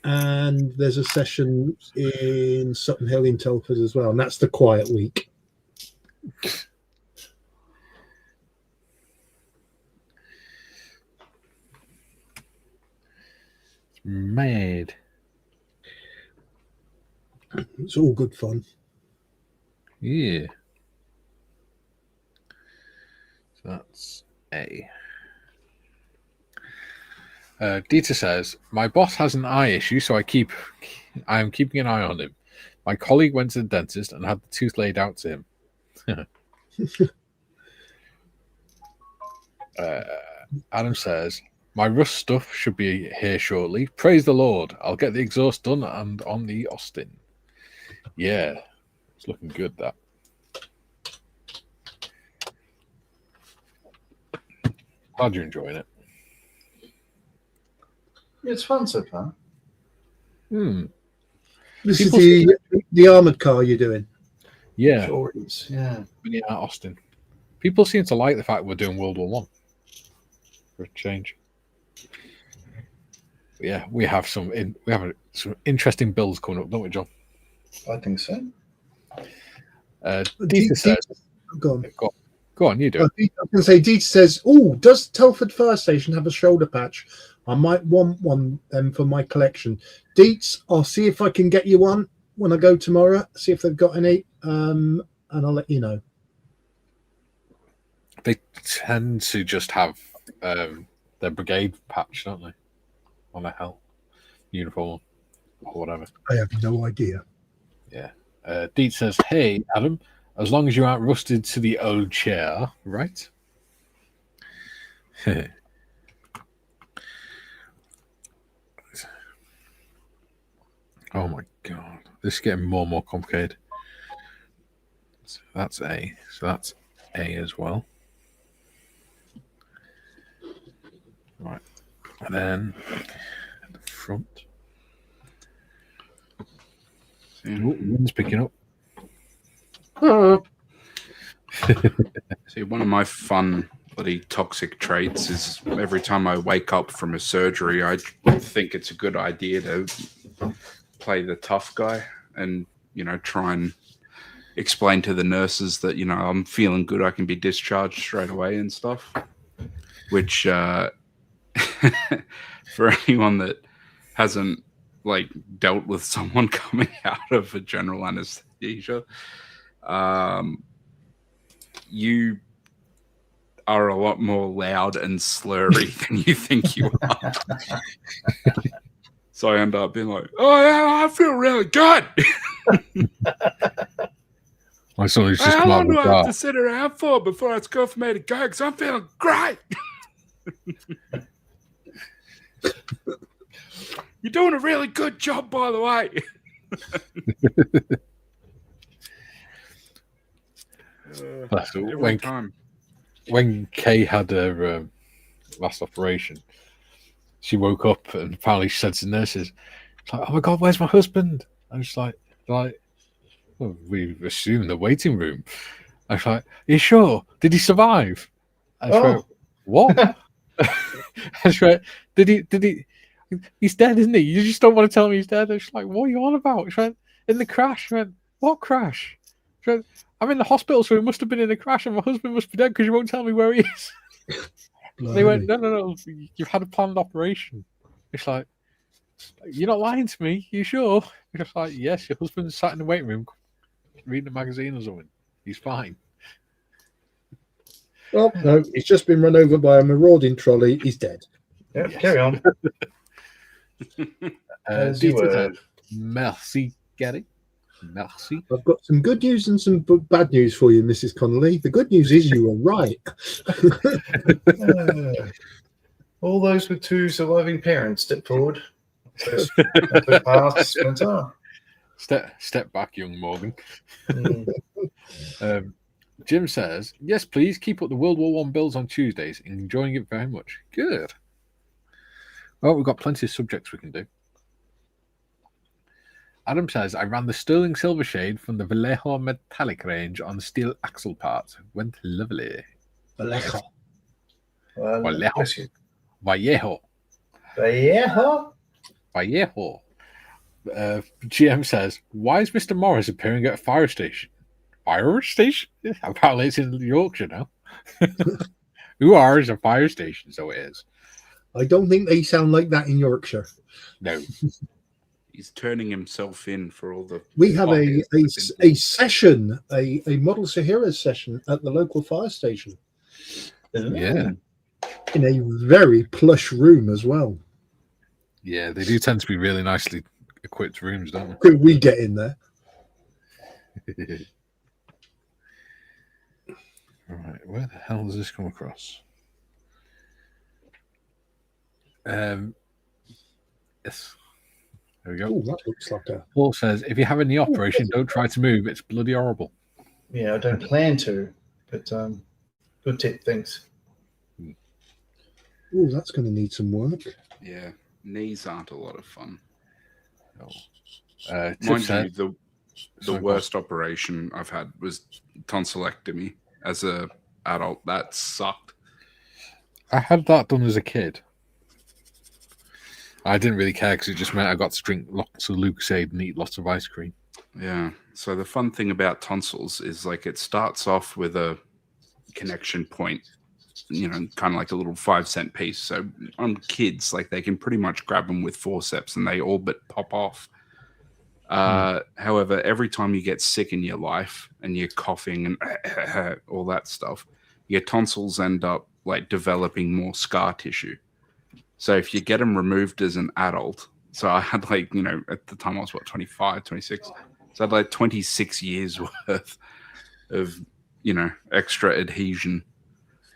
S1: And there's a session in Sutton Hill in Telford as well. And that's the quiet week.
S2: Mad.
S1: It's all good fun.
S2: Yeah. So that's A. Dieter says, my boss has an eye issue, so I am keeping an eye on him. My colleague went to the dentist and had the tooth laid out to him. Adam says, my rust stuff should be here shortly. Praise the Lord. I'll get the exhaust done and on the Austin. Yeah, it's looking good, that. Glad you're enjoying it.
S4: It's fun so far.
S1: This
S2: People
S1: is the armoured car you're doing.
S2: Yeah.
S4: Sure is. Yeah.
S2: Austin. People seem to like the fact we're doing World War One for a change. But yeah, we have some interesting builds coming up, don't we, John?
S4: I think so.
S2: Dieter says,
S1: Go on.
S2: Go on, you do it.
S1: I was going to say, Dieter says, oh, does Telford Fire Station have a shoulder patch? I might want one for my collection. Dietz, I'll see if I can get you one when I go tomorrow, see if they've got any, and I'll let you know.
S2: They tend to just have their brigade patch, don't they? On their helmet, uniform, or whatever.
S1: I have no idea.
S2: Yeah. Dietz says, hey, Adam, as long as you aren't rusted to the old chair, right? Oh my god. This is getting more and more complicated. So that's A. So that's A as well. Right. And then at the front. Oh, wind's picking up.
S3: See, one of my fun bloody toxic traits is every time I wake up from a surgery, I think it's a good idea to play the tough guy and, try and explain to the nurses that, I'm feeling good, I can be discharged straight away and stuff. Which, for anyone that hasn't, dealt with someone coming out of a general anesthesia, you are a lot more loud and slurry than you think you are. So I end up being like, oh, yeah, I feel really good.
S2: My son is just
S3: How
S2: come out
S3: long
S2: of
S3: do
S2: the
S3: I have
S2: car.
S3: to sit around for before it's go for me to go? Because I'm feeling great. You're doing a really good job, by the way. Every time.
S2: When Kay had her last operation, she woke up and apparently she said to the nurses, like, oh my god, where's my husband? And it's like, well, we assume the waiting room. I was like, are you sure? Did he survive? And she went, what? And she went, did he? He's dead, isn't he? You just don't want to tell me he's dead. And she's like, what are you on about? She went, in the crash. She went, what crash? She went, I'm in the hospital, so he must have been in a crash, and my husband must be dead because you won't tell me where he is. They went, no, you've had a planned operation. It's like, you're not lying to me, you sure? It's like, yes, your husband's sat in the waiting room reading a magazine or something. He's fine.
S1: Well, no, he's just been run over by a marauding trolley. He's dead.
S4: Yeah, yes. Carry on.
S2: Merci, Gary. Merci.
S1: I've got some good news and some bad news for you, Mrs. Connolly. The good news is you were right.
S4: All those with two surviving parents, step forward.
S2: Step back, young Morgan.
S4: Mm.
S2: Jim says, yes, please keep up the World War I builds on Tuesdays. Enjoying it very much. Good. Well, we've got plenty of subjects we can do. Adam says, I ran the sterling silver shade from the Vallejo metallic range on steel axle parts. Went lovely.
S1: Vallejo.
S4: Well,
S2: Vallejo.
S4: bless you.
S2: Vallejo.
S4: Vallejo?
S2: Vallejo. GM says, why is Mr. Morris appearing at a fire station? Fire station? Apparently it's in Yorkshire now. Who are is a fire station, so it is.
S1: I don't think they sound like that in Yorkshire.
S2: No.
S3: He's turning himself in for all the.
S1: We have
S3: fires
S1: a session, a Model Sahara session at the local fire station
S2: Yeah.
S1: in a very plush room as well.
S2: Yeah, they do tend to be really nicely equipped rooms, don't
S1: Could we get in there?
S2: they? Right, where the hell does this come across? Yes. There we go.
S1: Oh, that looks like a.
S2: Paul says, if you have any operation, don't try to move. It's bloody horrible.
S4: Yeah, I don't plan to, but good tip. Thanks.
S1: Oh, that's going to need some work.
S3: Yeah, knees aren't a lot of fun.
S2: Tiff
S3: Mind
S2: said,
S3: you, the worst operation I've had was tonsillectomy as a adult. That sucked.
S2: I had that done as a kid. I didn't really care because it just meant I got to drink lots of Lucasade and eat lots of ice cream.
S3: Yeah. So the fun thing about tonsils is like it starts off with a connection point, you know, kind of like a little 5-cent piece. So on kids, like they can pretty much grab them with forceps and they all but pop off. However, every time you get sick in your life and you're coughing and all that stuff, your tonsils end up like developing more scar tissue. So if you get them removed as an adult, so I had like, you know, at the time I was 25, 26. So I had like 26 years worth of, you know, extra adhesion.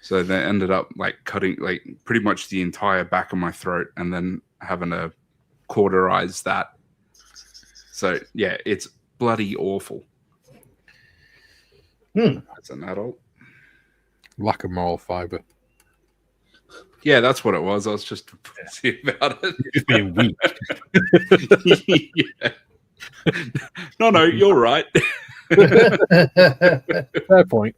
S3: So they ended up like cutting like pretty much the entire back of my throat and then having to cauterize that. So yeah, it's bloody awful. As an adult.
S2: Lack of moral fiber.
S3: Yeah, that's what it was. I was just pussy about it.
S2: Just being weak.
S3: Yeah. No, you're right.
S2: Fair point.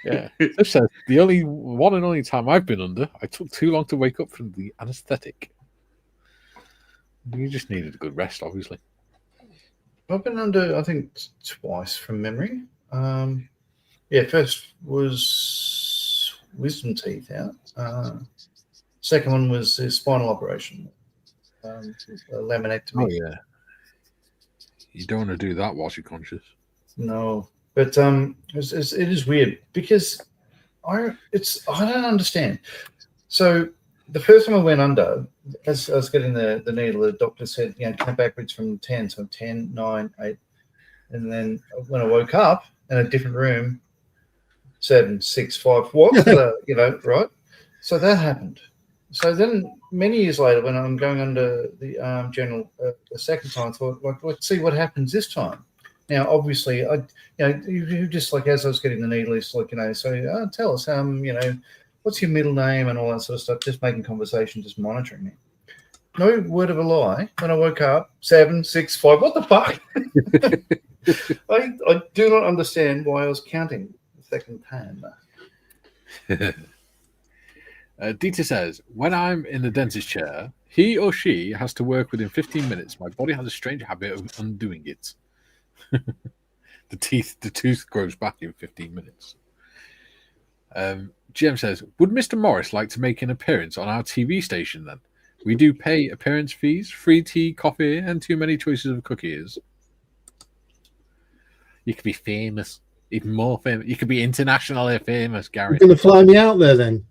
S2: Yeah. Tiff says, the only one and only time I've been under, I took too long to wake up from the anesthetic. You just needed a good rest, obviously.
S4: I've been under, I think, twice from memory. First was wisdom teeth out. Second one was a spinal operation, a laminectomy.
S2: Oh, yeah. You don't want to do that whilst you're conscious.
S4: No, but it is weird because I don't understand. So the first time I went under, as I was getting the needle, the doctor said, you know, count backwards from 10. So 10, 9, 8. And then when I woke up in a different room, 7, 6, 5, what? You know, right? So that happened. So then many years later, when I'm going under the general a second time, I thought, like, let's see what happens this time. Now, obviously, you just like, as I was getting the needle, it's like, you know, so tell us, you know, what's your middle name and all that sort of stuff, just making conversation, just monitoring me. No word of a lie. When I woke up, 7, 6, 5, what the fuck? I do not understand why I was counting the second time.
S2: Dieter says, when I'm in the dentist chair, he or she has to work within 15 minutes. My body has a strange habit of undoing it. The tooth grows back in 15 minutes. GM says, would Mr. Morris like to make an appearance on our TV station then? We do pay appearance fees, free tea, coffee, and too many choices of cookies. You could be famous, even more famous. You could be internationally famous, Gary.
S1: You're going to fly me out there then?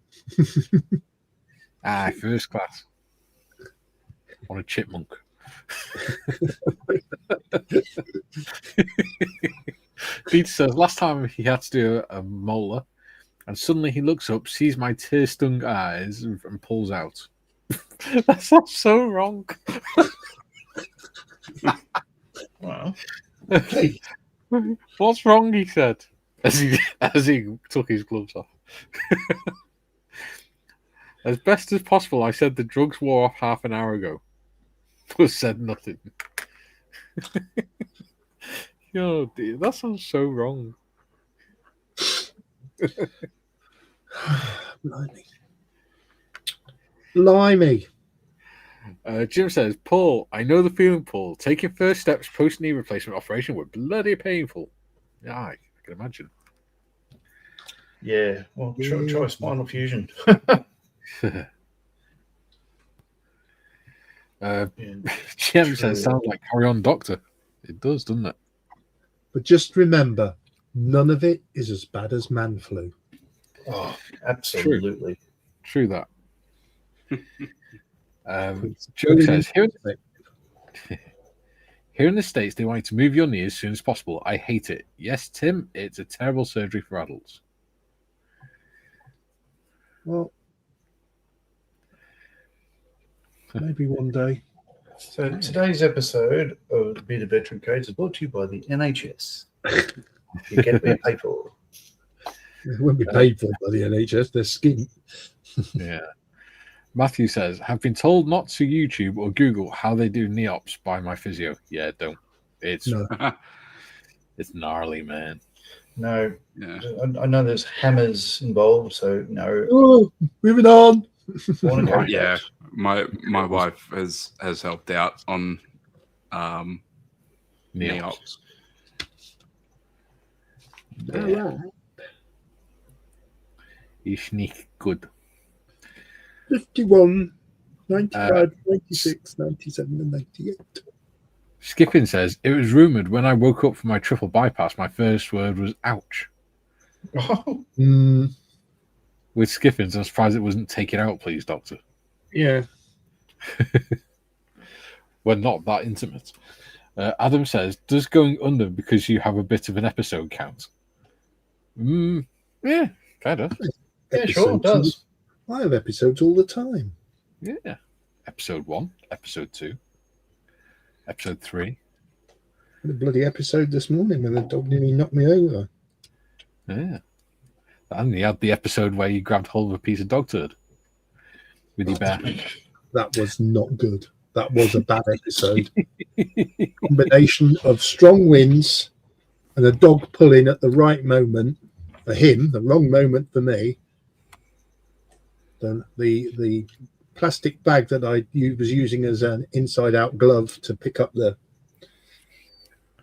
S2: First class. On a chipmunk. Peter says, last time he had to do a molar, and suddenly he looks up, sees my tear-stung eyes, and pulls out. That sounds so wrong.
S1: Please.
S2: What's wrong? He said as he took his gloves off. As best as possible, I said the drugs wore off half an hour ago. But said nothing. Yo, dude, that sounds so wrong.
S1: Blimey.
S2: Jim says, Paul, I know the feeling, Paul. Taking first steps post knee replacement operation were bloody painful. Yeah, I can imagine.
S4: Yeah, well, try spinal fusion.
S2: Jim says, sounds like Carry On Doctor. It does, doesn't it?
S1: But just remember, none of it is as bad as man flu.
S4: Oh, absolutely.
S2: True that. Joe says, here in the States, they want you to move your knee as soon as possible. I hate it. Yes, Tim, it's a terrible surgery for adults.
S1: Well, maybe one day.
S4: So today's episode of the Bearded Veteran Codes is brought to you by the NHS. You get what you pay for.
S1: It won't be paid for by the NHS. They're skint.
S2: Yeah. Matthew says, have been told not to YouTube or Google how they do knee ops by my physio. Yeah, don't. It's it's gnarly, man.
S4: No.
S3: Yeah.
S4: I know there's hammers involved, so no.
S1: Oh, moving on.
S3: Yeah. My wife has helped out on knee ops.
S2: Yeah. It's not good.
S1: 51, 95, 96, 97, and 98.
S2: Skipping says, it was rumoured when I woke up from my triple bypass, my first word was ouch.
S4: Oh.
S2: With Skippings, I'm surprised it wasn't take it out, please, doctor.
S1: Yeah.
S2: We're not that intimate. Adam says, does going under because you have a bit of an episode count? Yeah, kind of.
S4: Yeah, sure, it does.
S1: I have episodes all the time.
S2: Yeah. Episode 1, episode 2, episode 3.
S1: The bloody episode this morning when the dog nearly knocked me over.
S2: Yeah. And you had the episode where you grabbed hold of a piece of dog turd with your bear.
S1: That was not good. That was a bad episode. Combination of strong winds and a dog pulling at the right moment for him, the wrong moment for me. The plastic bag that I was using as an inside-out glove to pick up the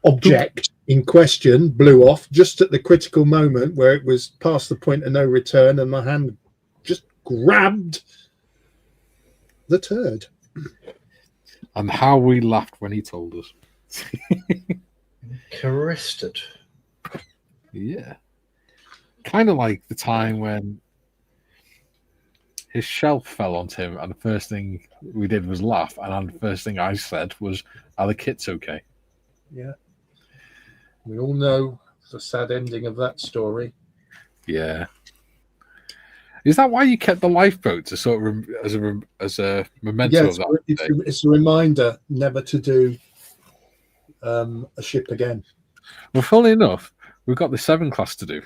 S1: object in question blew off just at the critical moment where it was past the point of no return, and my hand just grabbed the turd.
S2: And how we laughed when he told us.
S4: Caressed it.
S2: Yeah. Kind of like the time when his shelf fell onto him, and the first thing we did was laugh, and the first thing I said was, are the kids okay?
S1: Yeah. We all know the sad ending of that story.
S2: Yeah. Is that why you kept the lifeboat to sort of as a memento of that?
S1: It's a reminder never to do a ship again.
S2: Well, funnily enough, we've got the 7 class to do.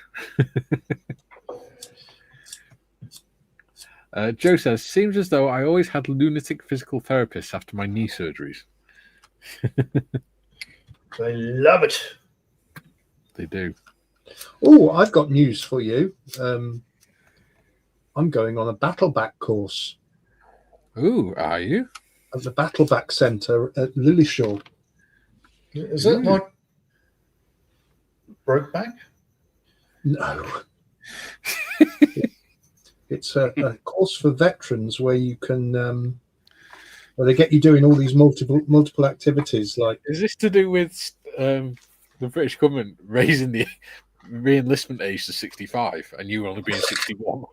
S2: Joe says, seems as though I always had lunatic physical therapists after my knee surgeries.
S4: They love it.
S2: They do.
S1: Oh, I've got news for you. I'm going on a battleback course.
S2: Ooh, are you?
S1: At the Battleback Centre at Lillishall.
S4: Is that like Brokeback?
S1: No. It's a course for veterans where you can, where they get you doing all these multiple activities. Like,
S2: is this to do with the British government raising the re-enlistment age to 65 and you only being 61?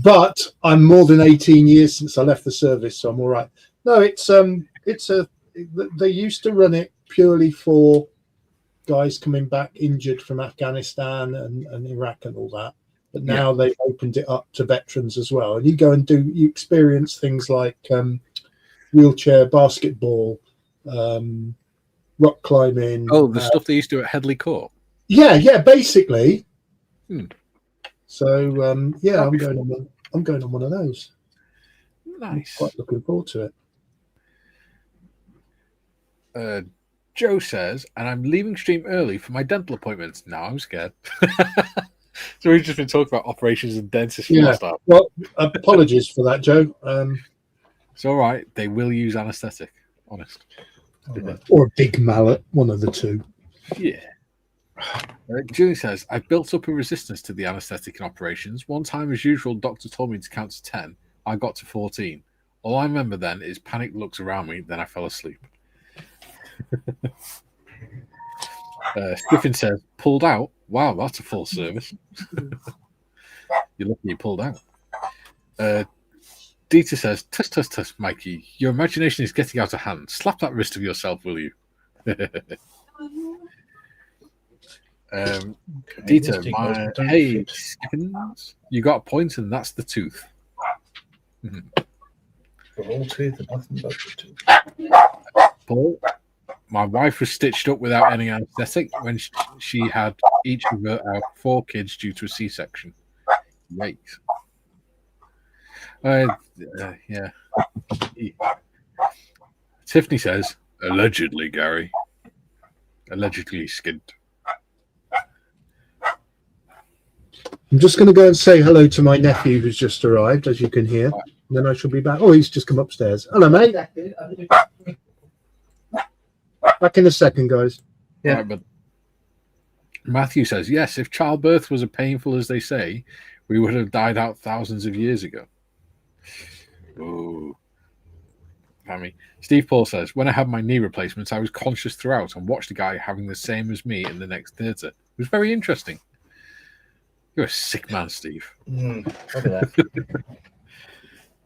S1: But I'm more than 18 years since I left the service, so I'm all right. No, they used to run it purely for guys coming back injured from Afghanistan and Iraq and all that. But now they've opened it up to veterans as well. And you experience things like wheelchair basketball, rock climbing.
S2: Oh, the stuff they used to do at Headley Court.
S1: Yeah, basically.
S2: Hmm.
S1: So yeah,
S2: That'd
S1: I'm
S2: be
S1: going on one of those.
S2: Nice.
S1: I'm quite looking forward to it.
S2: Joe says, and I'm leaving stream early for my dental appointments. Now I'm scared. So we've just been talking about operations and dentistry
S1: Yeah.
S2: stuff.
S1: Well, apologies for that, Joe.
S2: It's all right. They will use anaesthetic. Honest.
S1: Or a big mallet, one of the two.
S2: Yeah. Julie says, I've built up a resistance to the anaesthetic in operations. One time, as usual, doctor told me to count to 10. I got to 14. All I remember then is panicked looks around me, then I fell asleep. Skiffin says, pulled out? Wow, that's a full service. You're lucky you pulled out. Dieter says, tuss, tuss, tuss, Mikey. Your imagination is getting out of hand. Slap that wrist of yourself, will you? Dieter, hey, Skiffins, you got a point, and that's the tooth.
S4: For all tooth and nothing but the tooth.
S2: Paul, my wife was stitched up without any anaesthetic when she had each of her 4 kids due to a C-section. Yikes. Yeah. Tiffany says, allegedly, Gary. Allegedly skint.
S1: I'm just going to go and say hello to my nephew who's just arrived, as you can hear. And then I shall be back. Oh, he's just come upstairs. Hello, mate. Back in a second, guys.
S2: Yeah. Right, but Matthew says, yes, if childbirth was as painful as they say, we would have died out thousands of years ago. Oh. Steve Paul says, when I had my knee replacements, I was conscious throughout and watched a guy having the same as me in the next theatre. It was very interesting. You're a sick man, Steve.
S4: Look at that.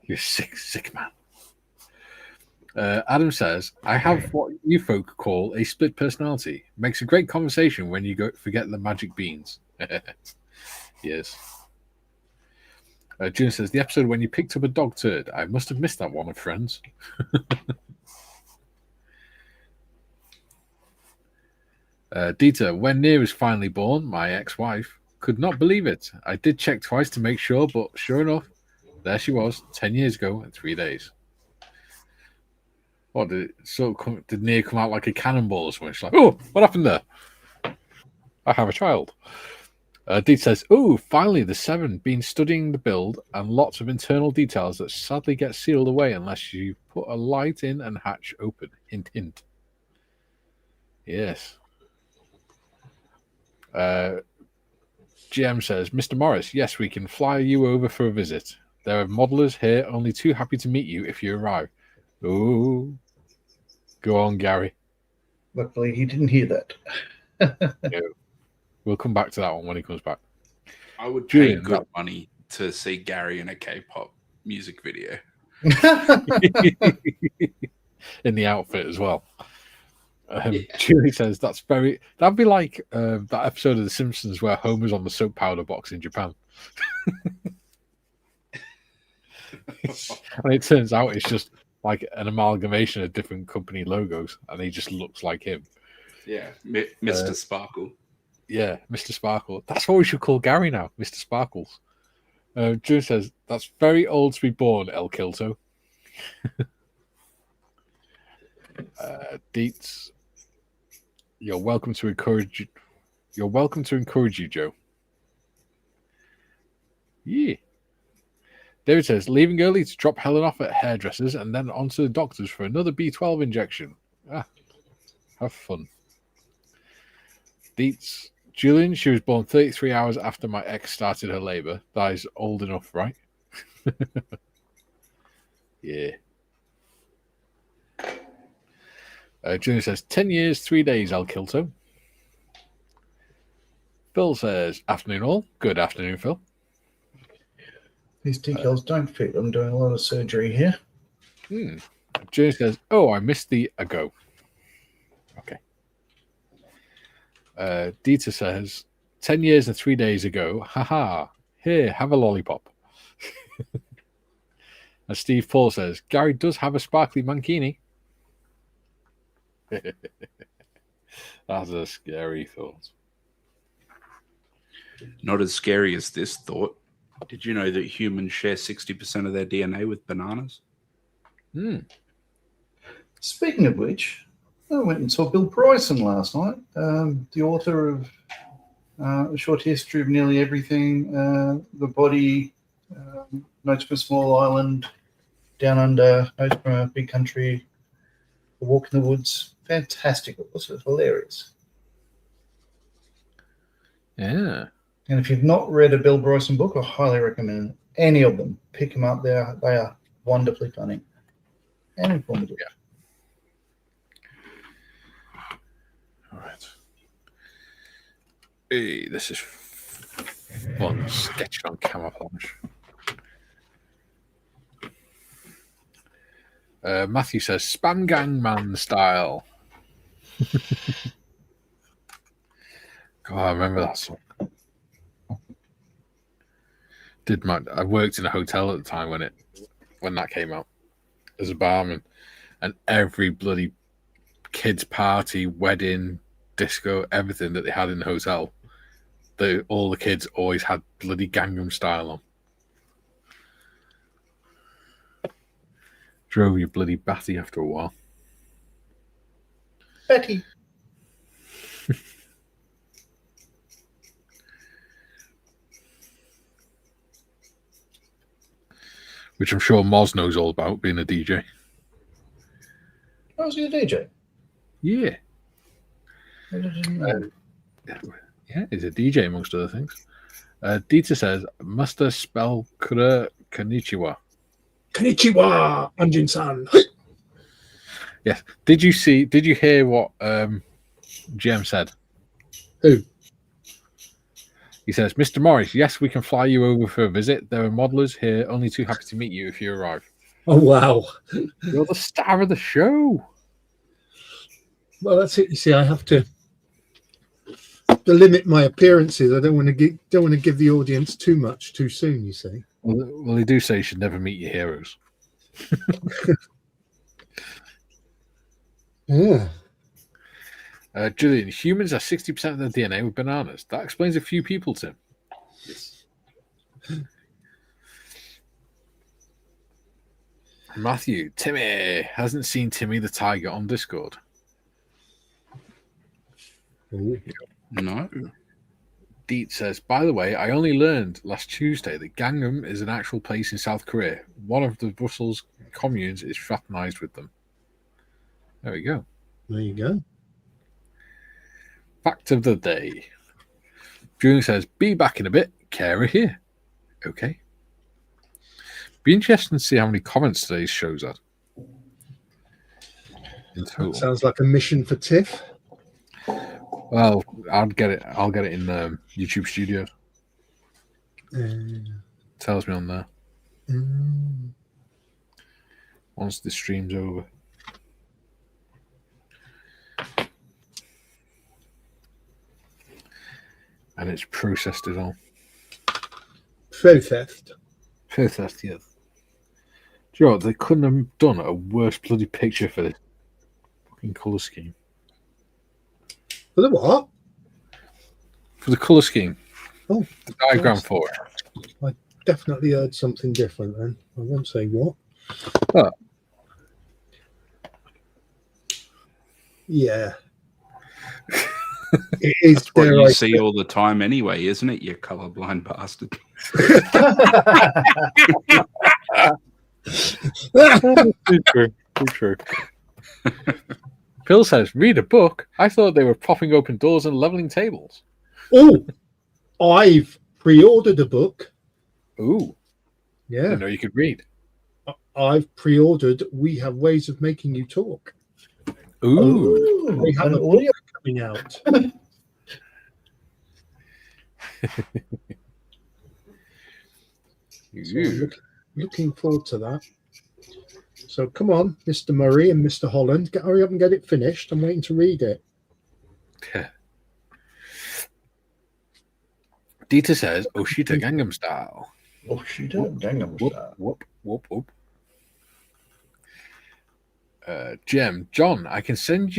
S2: You're a sick man. Adam says, I have what you folk call a split personality. Makes a great conversation when you forget the magic beans. Yes. June says, the episode when you picked up a dog turd. I must have missed that one of Friends. Dieter, when Nia was finally born, my ex-wife, could not believe it. I did check twice to make sure, but sure enough, there she was, 10 years ago and 3 days. What did Nia come out like a cannonball or something? She's like, oh, what happened there? I have a child. Deed says, oh, finally the 7. Been studying the build and lots of internal details that sadly get sealed away unless you put a light in and hatch open. Hint, hint. Yes. GM says, Mr. Morris, yes, we can fly you over for a visit. There are modelers here, only too happy to meet you if you arrive. Oh, go on, Gary.
S4: Luckily, he didn't hear that.
S2: No. We'll come back to that one when he comes back.
S3: I would pay good money to see Gary in a K-pop music video.
S2: In the outfit as well. Julie says that'd be like that episode of The Simpsons where Homer's on the soap powder box in Japan. And it turns out it's just like an amalgamation of different company logos, and he just looks like him.
S3: Yeah, Mr. Sparkle.
S2: Yeah, Mr. Sparkle. That's what we should call Gary now, Mr. Sparkles. June says, that's very old to be born, El Kilto. Deets, you're welcome to encourage you, Joe. Yeah. David says, leaving early to drop Helen off at hairdressers and then on to the doctors for another B12 injection. Have fun. Deets, Julian, she was born 33 hours after my ex started her labour. That is old enough, right? Yeah. Julian says, 10 years, 3 days, El Kilto. Phil says, afternoon all. Good afternoon, Phil.
S4: These decals don't fit. I'm doing a lot of surgery here.
S2: Julian says, oh, I missed the ago. Okay. Dieter says, 10 years and 3 days ago, haha, here, have a lollipop. And Steve Paul says, Gary does have a sparkly mankini. That's a scary thought.
S3: Not as scary as this thought. Did you know that humans share 60% of their DNA with bananas?
S4: Speaking of which, I went and saw Bill Bryson last night, the author of A Short History of Nearly Everything, The Body, Notes from a Small Island, Down Under, Notes from a Big Country, A Walk in the Woods. Fantastic. It was hilarious.
S2: Yeah.
S4: And if you've not read a Bill Bryson book, I highly recommend any of them. Pick them up. They are wonderfully funny and informative.
S2: Yeah. All right. Hey, this is fun. Sketching on camouflage. Matthew says, Spam Gang Man style. God, I remember that song. I worked in a hotel at the time when that came out as a barman, and every bloody kids' party, wedding, disco, everything that they had in the hotel, all the kids always had bloody Gangnam Style on. Drove you bloody batty after a while.
S4: Betty.
S2: Which I'm sure Moz knows all about, being a DJ.
S4: Oh, was he a DJ?
S2: Yeah.
S4: I didn't know.
S2: Yeah, he's a DJ amongst other things. Dieter says, must I spell konnichiwa?
S1: Konnichiwa, Anjin-san.
S2: Yes. Did you hear what Jem said?
S1: Who?
S2: He says, Mr. Morris, yes, we can fly you over for a visit. There are modelers here, only too happy to meet you if you arrive.
S1: Oh, wow.
S2: You're the star of the show.
S1: Well, that's it. You see, I have to limit my appearances. I don't want to give the audience too much too soon, you see.
S2: Well, they do say you should never meet your heroes.
S1: Yeah.
S2: Julian, humans are 60% of their DNA with bananas. That explains a few people, Tim.
S1: Yes.
S2: Matthew, Timmy hasn't seen Timmy the Tiger on Discord.
S1: Ooh.
S3: No.
S2: Deet says, by the way, I only learned last Tuesday that Gangnam is an actual place in South Korea. One of the Brussels communes is fraternized with them. There we go.
S1: There you go.
S2: Fact of the day. Julian says, be back in a bit. Kara here. Okay. Be interesting to see how many comments today's show's had. In total.
S1: That sounds like a mission for Tiff.
S2: Well, I'll get it in YouTube Studios. Tells me on there. Once the stream's over. And it's processed it all.
S1: Processed.
S2: Processed, yes. Do you know what? They couldn't have done a worse bloody picture for this fucking colour scheme.
S1: For the what?
S2: For the colour scheme.
S1: Oh.
S2: The diagram for it.
S1: I definitely heard something different then. I won't say what.
S2: Oh.
S1: Yeah. It is.
S3: That's what you see all the time anyway, isn't it, you colourblind bastard?
S2: Too true. Phil says, read a book? I thought they were propping open doors and levelling tables.
S1: Oh, I've pre-ordered a book.
S2: Ooh. I
S1: Yeah.
S2: didn't know you could read.
S1: I've pre-ordered We Have Ways of Making You Talk.
S2: Ooh.
S1: We have
S4: an
S1: a book
S4: audio.
S1: coming out. So I'm looking forward to that. So come on, Mr. Murray and Mr. Holland, hurry up and get it finished. I'm waiting to read it.
S2: Dieter says, Oshita Gangnam Style.
S4: Oh, she did. Gangnam Style.
S2: Whoop. Jem, John, I can send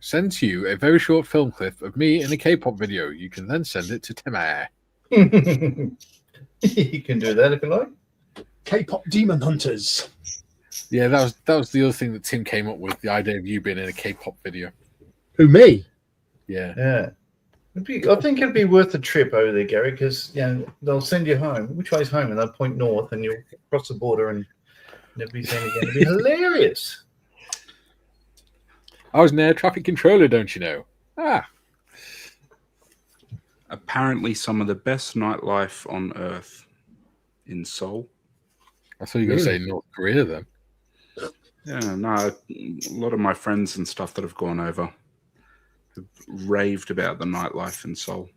S2: sends you a very short film clip of me in a K-pop video. You can then send it to Timmah.
S4: You can do that if you like.
S1: K-pop demon hunters.
S2: Yeah, that was the other thing that Tim came up with, the idea of you being in a K-pop video.
S1: Who, me?
S2: Yeah.
S4: Yeah. I think it'd be worth a trip over there, Gary, because they'll send you home. Which way's home? And they'll point north, and you'll cross the border and never be seen again. It'd be hilarious.
S2: I was an air traffic controller, don't you know? Ah.
S3: Apparently, some of the best nightlife on Earth in Seoul.
S2: I thought you were going to say North Korea then.
S3: Yeah, no, a lot of my friends and stuff that have gone over have raved about the nightlife in Seoul.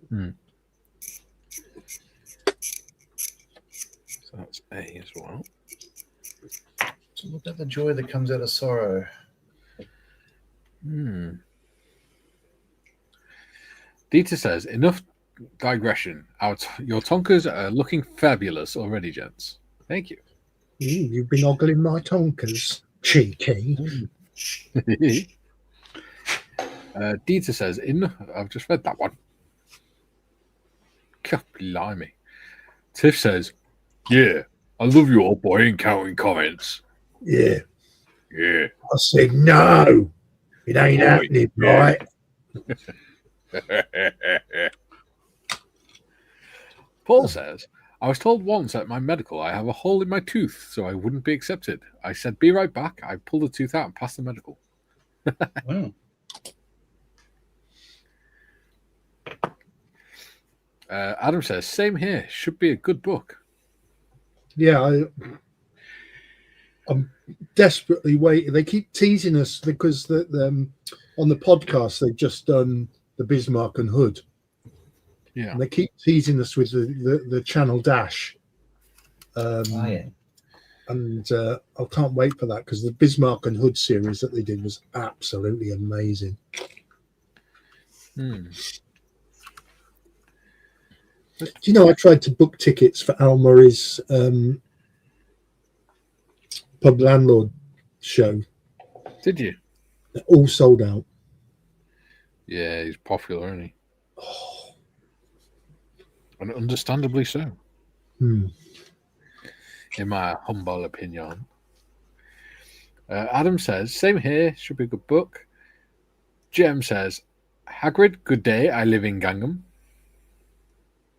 S2: So that's A as well.
S4: So look at the joy that comes out of sorrow.
S2: Dieter says, enough digression. Your tonkers are looking fabulous already, gents. Thank you.
S1: You've been ogling my tonkers. Cheeky.
S2: Dieter says, I've just read that one. God, blimey. Tiff says, yeah, I love you all, boy, and counting comments.
S1: Yeah.
S2: Yeah.
S1: I said, no, it ain't happening, right?
S2: Paul says, I was told once at my medical I have a hole in my tooth, so I wouldn't be accepted. I said, be right back. I pulled the tooth out and passed the medical.
S4: Wow.
S2: Adam says, same here. Should be a good book.
S1: Yeah, I'm desperately waiting. They keep teasing us because on the podcast they've just done the Bismarck and Hood.
S2: Yeah,
S1: and they keep teasing us with the Channel Dash.
S4: Yeah.
S1: And I can't wait for that because the Bismarck and Hood series that they did was absolutely amazing. Do you know I tried to book tickets for Al Murray's Pub Landlord show?
S2: Did you?
S1: They're all sold out.
S2: Yeah, he's popular, isn't he? Oh. And understandably so. In my humble opinion. Adam says, same here, should be a good book. Jem says, Hagrid, good day, I live in Gangnam.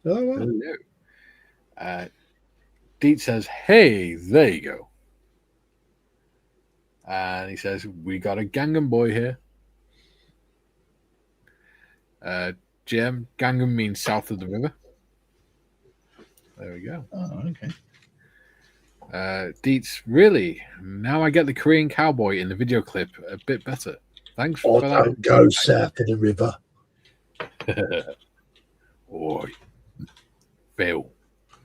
S1: Oh, wow.
S2: Hello. Deet says, hey, there you go. And he says, we got a Gangnam boy here. Jem, Gangnam means south of the river. There we go.
S4: Oh, okay.
S2: Deets, really? Now I get the Korean cowboy in the video clip a bit better. Thanks for that.
S1: Don't go south of the river.
S2: Oi. Bill,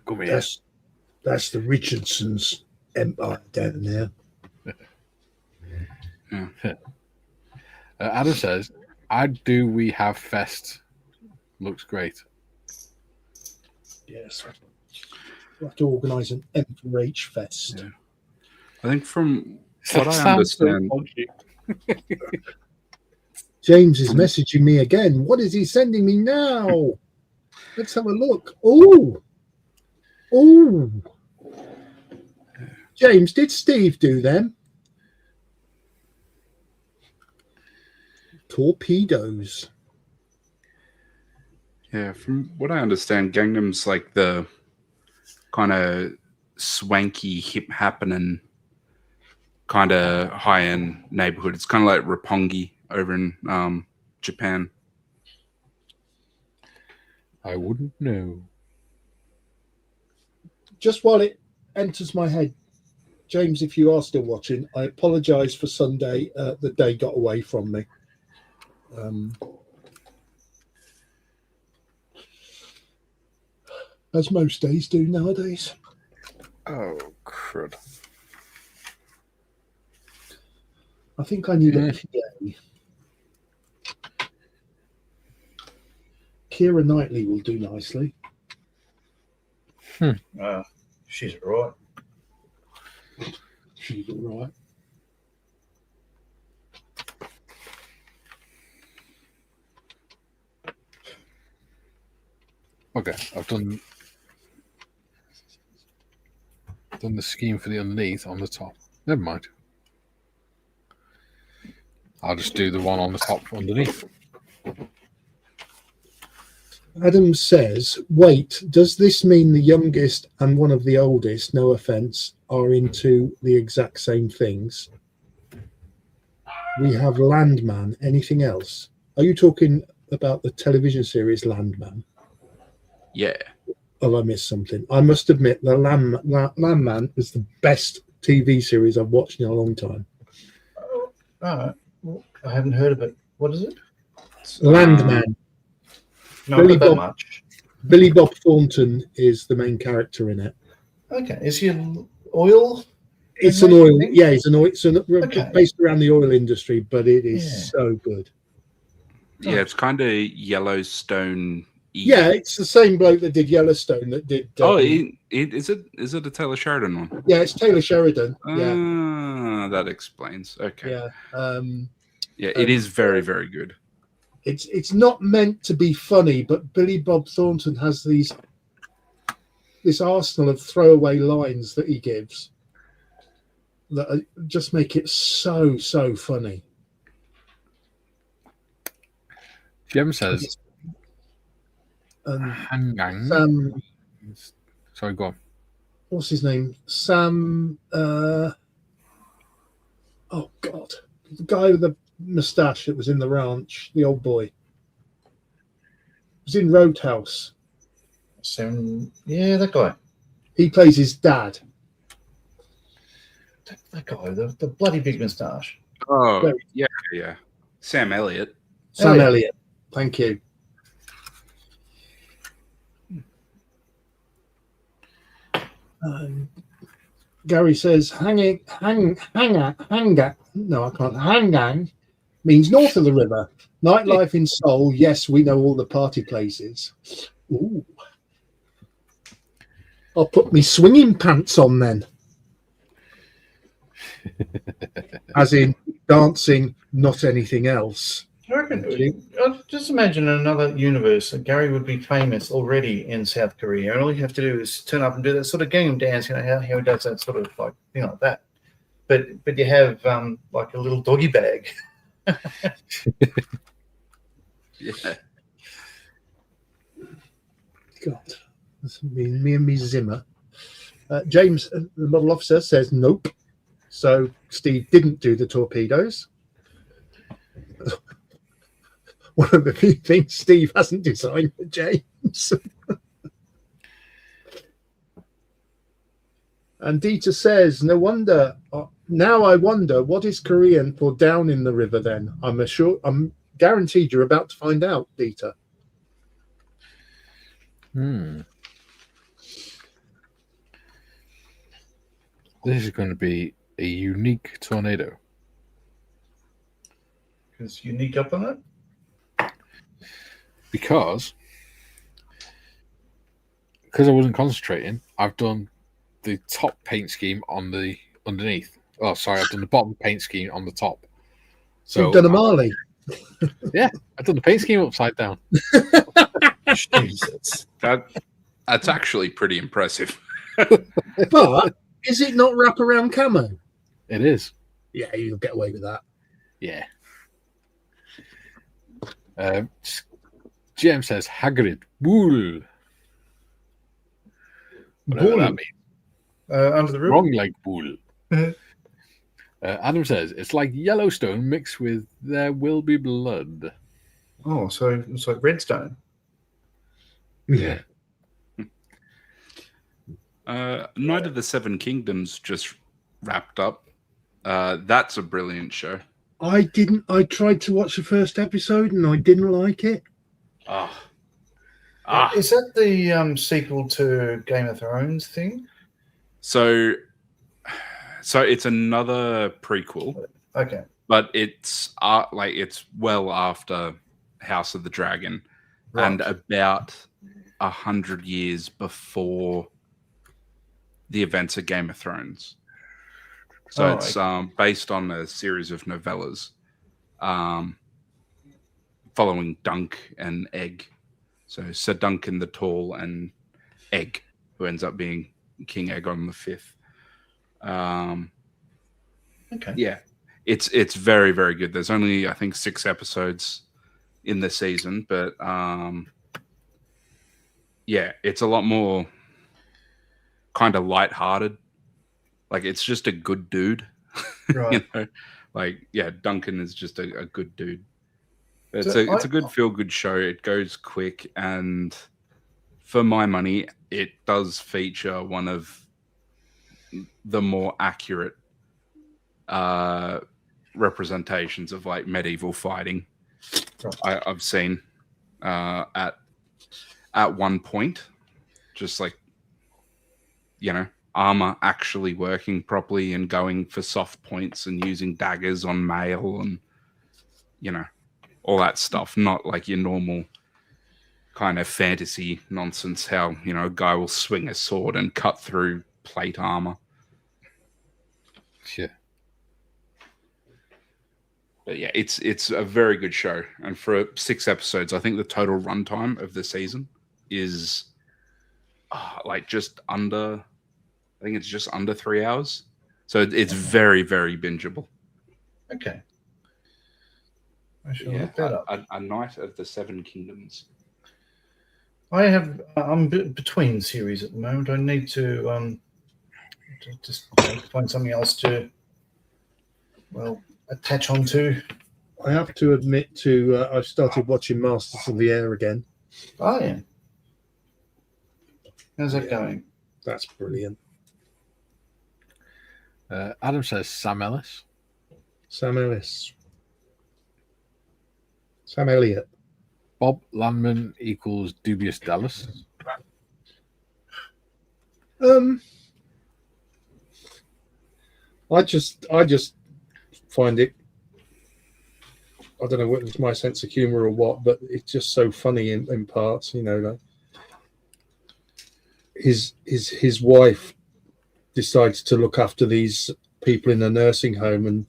S2: come here.
S1: That's the Richardson's empire down there.
S2: Adam says, I do we have fest. Looks great.
S1: Yes. We'll have to organise an M4H fest.
S3: Yeah. I think from what I understand...
S1: James is messaging me again. What is he sending me now? Let's have a look. Oh. James, did Steve do them? Torpedoes.
S3: Yeah, from what I understand, Gangnam's like the kind of swanky, hip happening kind of high-end neighborhood. It's kind of like Roppongi over in Japan.
S2: I wouldn't know.
S1: Just while it enters my head, James, if you are still watching, I apologise for Sunday. The day got away from me. As most days do nowadays.
S2: Oh, crud.
S1: I think I need a PA. Keira Knightley will do nicely.
S4: She's all right.
S1: She's all right.
S2: Okay, I've done the scheme for the underneath on the top. Never mind. I'll just do the one on the top underneath.
S1: Adam says, wait, does this mean the youngest and one of the oldest, no offence, are into the exact same things? We have Landman. Anything else? Are you talking about the television series Landman?
S3: Yeah.
S1: Oh, I missed something. I must admit, the Landman is the best TV series I've watched in a long time.
S4: All right. Well, I haven't heard of it. What is it?
S1: Landman.
S4: No, not that much.
S1: Billy Bob Thornton is the main character in it.
S4: Okay. Is he an oil?
S1: It's an oil. Yeah, it's
S4: Okay.
S1: based around the oil industry, but it is so good.
S3: Yeah, it's kind of Yellowstone.
S1: Yeah, it's the same bloke that did Yellowstone that did.
S3: Is it a Taylor Sheridan one?
S1: Yeah, it's Taylor Sheridan. Yeah,
S3: that explains. Okay.
S1: Yeah.
S3: Yeah, it is very, very good.
S1: It's not meant to be funny, but Billy Bob Thornton has this arsenal of throwaway lines that he gives that just make it so funny.
S2: Jim says,
S1: Sam,
S2: sorry, go on.
S1: What's his name? Sam. Oh God, the guy with the moustache that was in the ranch, the old boy. Was in Roadhouse.
S4: Sam, yeah, that guy.
S1: He plays his dad.
S4: That guy, the bloody big moustache.
S3: Oh, yeah. Sam Elliott.
S1: Sam Elliott. Thank you. Gary says, hanga. No, I can't. Hangang means north of the river. Nightlife in Seoul. Yes, we know all the party places. Ooh. I'll put me swinging pants on then. As in dancing, not anything else.
S4: I reckon, just imagine another universe. Gary would be famous already in South Korea, and all you have to do is turn up and do that sort of Gangnam dance. You know how he does that sort of like like that. But you have like a little doggy bag.
S3: Yeah.
S1: God, that's me and me Zimmer. James, the model officer, says nope. So Steve didn't do the torpedoes. One of the few things Steve hasn't designed for James. And Dieter says, no wonder. Now I wonder what is Korean for down in the river then? I'm guaranteed you're about to find out, Dieter.
S2: This is going to be a unique tornado.
S4: Is unique up on it?
S2: Because I wasn't concentrating, I've done the top paint scheme on the underneath. Oh, sorry, I've done the bottom paint scheme on the top. So
S1: you've done a Marley.
S2: Yeah, I've done the paint scheme upside down.
S4: Jesus.
S3: That's actually pretty impressive.
S1: But is it not wraparound camo?
S2: It is.
S1: Yeah, you'll get away with that.
S2: Yeah. GM says Hagrid. Bull. Whatever that means.
S4: Under the river.
S2: Wrong like bull. Adam says it's like Yellowstone mixed with There Will Be Blood.
S4: Oh, so it's like Redstone.
S1: Yeah.
S3: Night of the Seven Kingdoms just wrapped up. That's a brilliant show.
S1: I tried to watch the first episode and I didn't like it.
S4: Is that the sequel to Game of Thrones thing?
S3: So it's another prequel.
S4: Okay.
S3: But it's it's well after House of the Dragon, and about 100 years before the events of Game of Thrones. So it's based on a series of novellas following Dunk and Egg. So Sir Duncan the Tall and Egg, who ends up being King Egg on the 5th.
S4: Okay.
S3: Yeah, it's very, very good. There's only, I think, 6 episodes in the season, but yeah, it's a lot more kind of lighthearted. Like, it's just a good dude.
S4: Right.
S3: Like, yeah, Duncan is just a good dude. It's
S4: So
S3: a good feel-good show. It goes quick, and for my money, it does feature one of the more accurate representations of like medieval fighting I've seen at one point. Just like, armor actually working properly and going for soft points and using daggers on mail and all that stuff. Not like your normal kind of fantasy nonsense, how a guy will swing a sword and cut through plate armor.
S2: Yeah.
S3: But yeah, it's a very good show, and for 6 episodes, I think the total runtime of the season is like just under. I think it's just under 3 hours, so it's very, very bingeable.
S4: Okay. I shall
S3: Yeah,
S4: look that up.
S3: A Knight of the Seven Kingdoms.
S4: I'm between series at the moment. I need to just find something else to attach onto.
S1: I have to admit I've started watching Masters of the Air again.
S4: Oh yeah. How's that going?
S1: That's brilliant.
S2: Adam says Sam Ellis.
S1: Sam Ellis. Sam Elliott.
S2: Bob Landman equals Dubious Dallas.
S1: I just find it, I don't know whether it's my sense of humor or what, but it's just so funny in parts, like his wife decides to look after these people in a nursing home and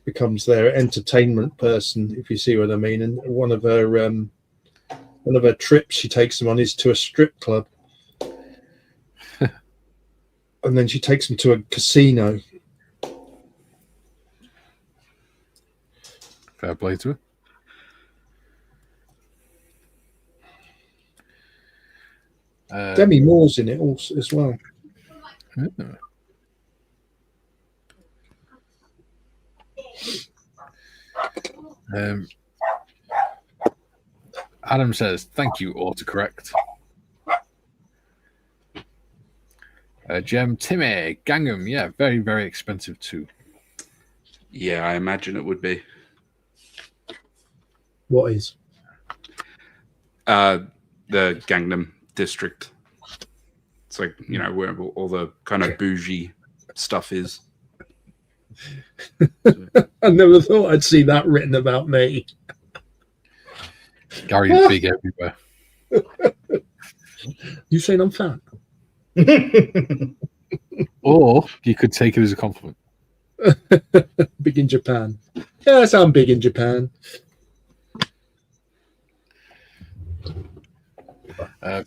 S1: becomes their entertainment person, if you see what I mean. And one of her trips she takes them on is to a strip club. And then she takes them to a casino.
S2: Fair play to her.
S1: Demi Moore's in it also as well.
S2: Adam says, thank you, autocorrect. Gem Timmah, Gangnam, yeah, very, very expensive too.
S3: Yeah, I imagine it would be.
S1: What is?
S3: The Gangnam district. It's like, where all the kind of bougie stuff is.
S1: I never thought I'd see that written about me.
S2: Gary's big everywhere.
S1: You saying I'm fat?
S2: Or you could take it as a compliment.
S1: Big in Japan. Yes, I'm big in Japan.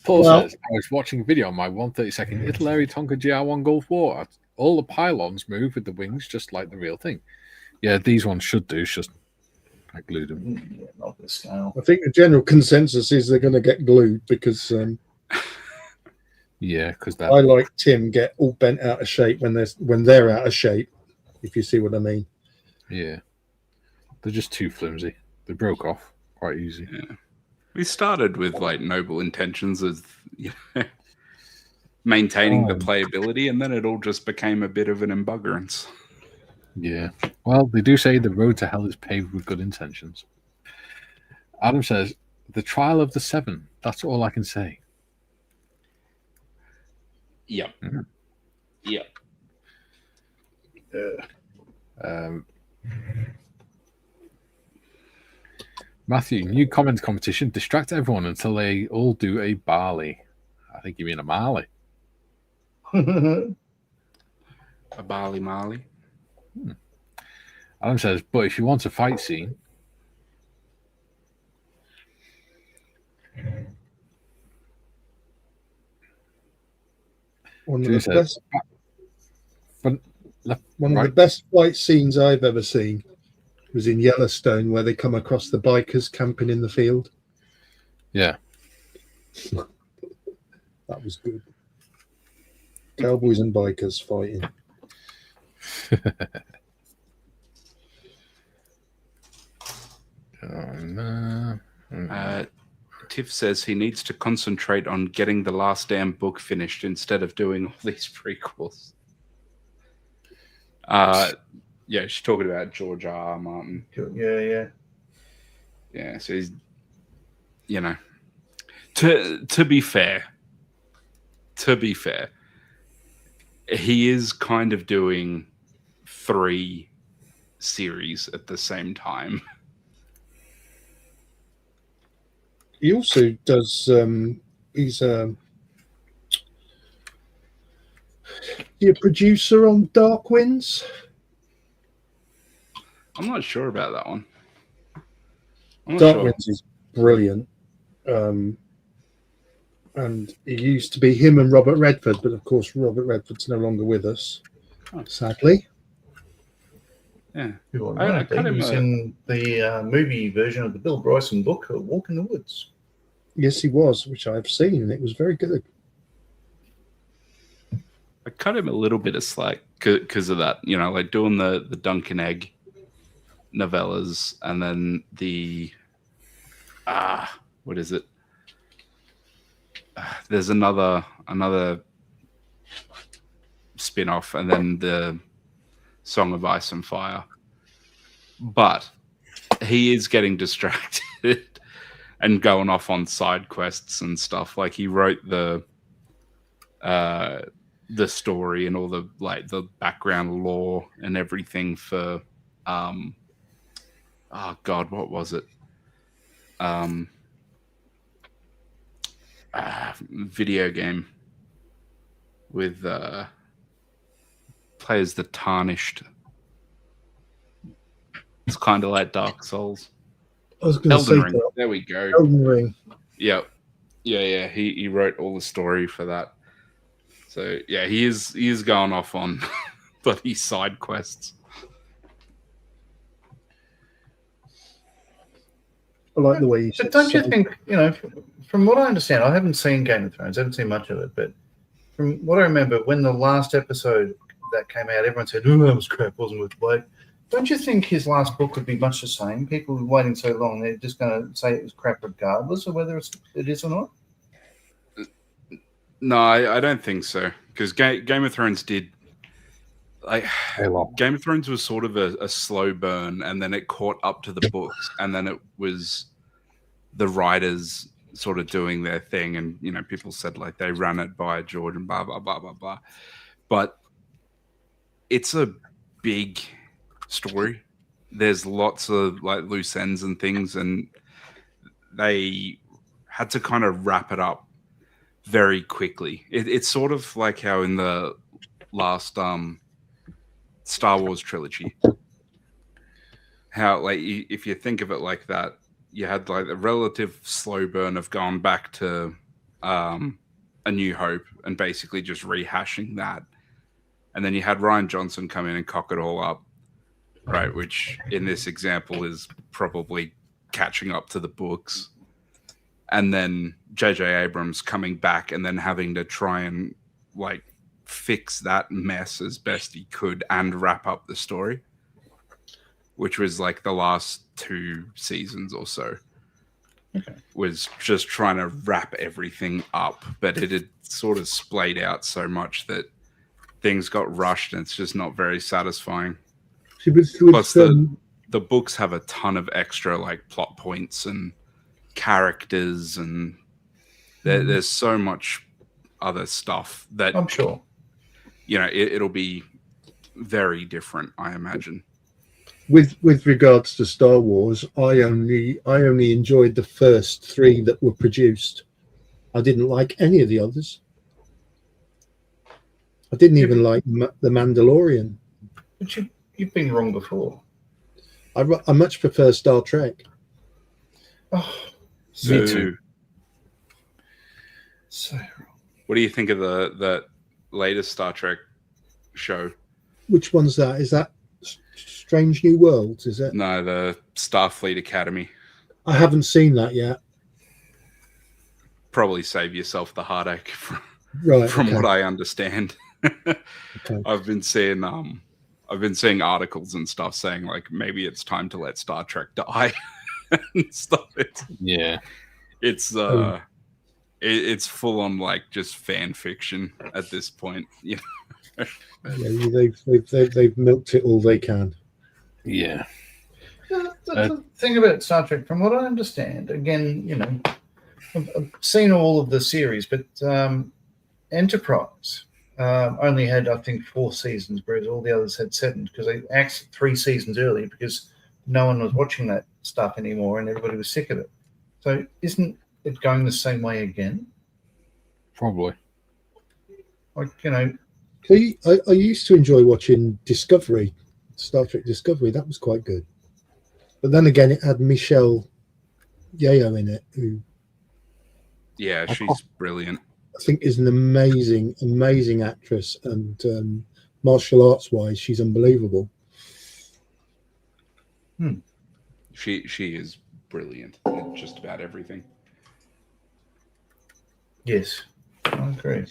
S2: Paul says, I was watching a video on my 132nd Italy Tonka GR.1 Gulf War. All the pylons move with the wings just like the real thing. Yeah, these ones should do. It's just I glued them.
S4: Yeah, not this scale.
S1: I think the general consensus is they're going to get glued because
S2: yeah, because
S1: I, like Tim, get all bent out of shape when they're out of shape, if you see what I mean.
S2: Yeah, they're just too flimsy. They broke off quite easy.
S3: Yeah. We started with like noble intentions of maintaining the playability, and then it all just became a bit of an embuggerance.
S2: Yeah. Well, they do say the road to hell is paved with good intentions. Adam says, the trial of the 7. That's all I can say.
S3: Yep.
S2: Mm-hmm.
S3: Yep.
S2: Matthew, new comment competition. Distract everyone until they all do a barley. I think you mean a marley.
S3: A barley marley.
S2: Adam says, but if you want a fight scene,
S1: One of
S2: Cheers,
S1: the best.
S2: But
S1: One of the best fight scenes I've ever seen was in Yellowstone, where they come across the bikers camping in the field.
S2: Yeah.
S1: That was good. Cowboys and bikers fighting.
S3: Tiff says he needs to concentrate on getting the last damn book finished instead of doing all these prequels. Yeah, she's talking about George R. R. Martin.
S4: Yeah.
S3: Yeah, so he's, you know, to be fair, he is kind of doing 3 series at the same time.
S1: He also does. He's a producer on Dark Winds.
S3: I'm not sure about that one.
S1: Dark Winds is brilliant. And it used to be him and Robert Redford, but of course Robert Redford's no longer with us, sadly.
S3: Yeah,
S4: he was in the movie version of the Bill Bryson book, A Walk in the Woods.
S1: Yes, he was, which I've seen, and it was very good.
S3: I cut him a little bit of slack because of that, you know, like doing the Duncan Egg novellas, and then the what is it? There's another spin-off, and then the Song of Ice and Fire. But he is getting distracted and going off on side quests and stuff. Like he wrote the story and all the the background lore and everything for oh god, what was it? Video game with players the Tarnished. It's kind of like Dark Souls.
S1: I was going to say
S3: Elden Ring. There we go.
S1: Elden Ring.
S3: Yeah. He wrote all the story for that. So yeah, he is going off on bloody side quests.
S1: I like the way you
S4: said. But don't you think, you know, from what I understand, I haven't seen Game of Thrones, I haven't seen much of it, but from what I remember, when the last episode that came out, everyone said, "Oh, that was crap, wasn't worth the wait." Don't you think his last book would be much the same? People were waiting so long, they're just going to say it was crap regardless of whether it is or not?
S3: No, I don't think so. Because Game of Thrones did... Game of Thrones was sort of a slow burn, and then it caught up to the books, and then it was the writers sort of doing their thing, and, you know, people said, like, they ran it by George and blah, blah, blah, blah, blah. But it's a big... story. There's lots of like loose ends and things, and they had to kind of wrap it up very quickly. It's sort of like how in the last Star Wars trilogy, how like if you think of it like that, you had like a relative slow burn of going back to A New Hope and basically just rehashing that, and then you had Rian Johnson come in and cock it all up. Right, which in this example is probably catching up to the books. And then J.J. Abrams coming back and then having to try and like fix that mess as best he could and wrap up the story, which was like the last 2 seasons or so. Okay. Was just trying to wrap everything up, but it had sort of splayed out so much that things got rushed, and it's just not very satisfying. Plus, the books have a ton of extra like plot points and characters, and there's so much other stuff that
S4: I'm sure,
S3: you know, it'll be very different, I imagine.
S1: With regards to Star Wars, I only enjoyed the first 3 that were produced. I didn't like any of the others. I didn't even like The Mandalorian.
S4: But you've been wrong before.
S1: I much prefer Star Trek.
S4: Oh,
S3: me too.
S4: So wrong.
S3: What do you think of the latest Star Trek show.
S1: Which one's that? Is that Strange New Worlds? Is it?
S3: No, the Starfleet Academy.
S1: I haven't seen that yet.
S3: Probably save yourself the heartache from
S1: Right.
S3: what I understand.
S1: Okay.
S3: I've been seeing articles and stuff saying like maybe it's time to let Star Trek die and stuff. It's full on like just fan fiction at this point. You know?
S1: Yeah, they've milked it all they can.
S2: Yeah.
S4: The thing about Star Trek, from what I understand, again, you know, I've seen all of the series, but Enterprise only had, I think, 4 seasons, whereas all the others had 7, because they axed 3 seasons early because no one was watching that stuff anymore and everybody was sick of it. So isn't it going the same way again?
S2: Probably.
S4: Like, you know.
S1: I used to enjoy watching Discovery, Star Trek Discovery. That was quite good. But then again, it had Michelle Yeoh in it, who
S3: she's brilliant.
S1: I think is an amazing actress, and martial arts wise, she's unbelievable.
S3: She is brilliant at just about everything.
S4: Yes, I agree.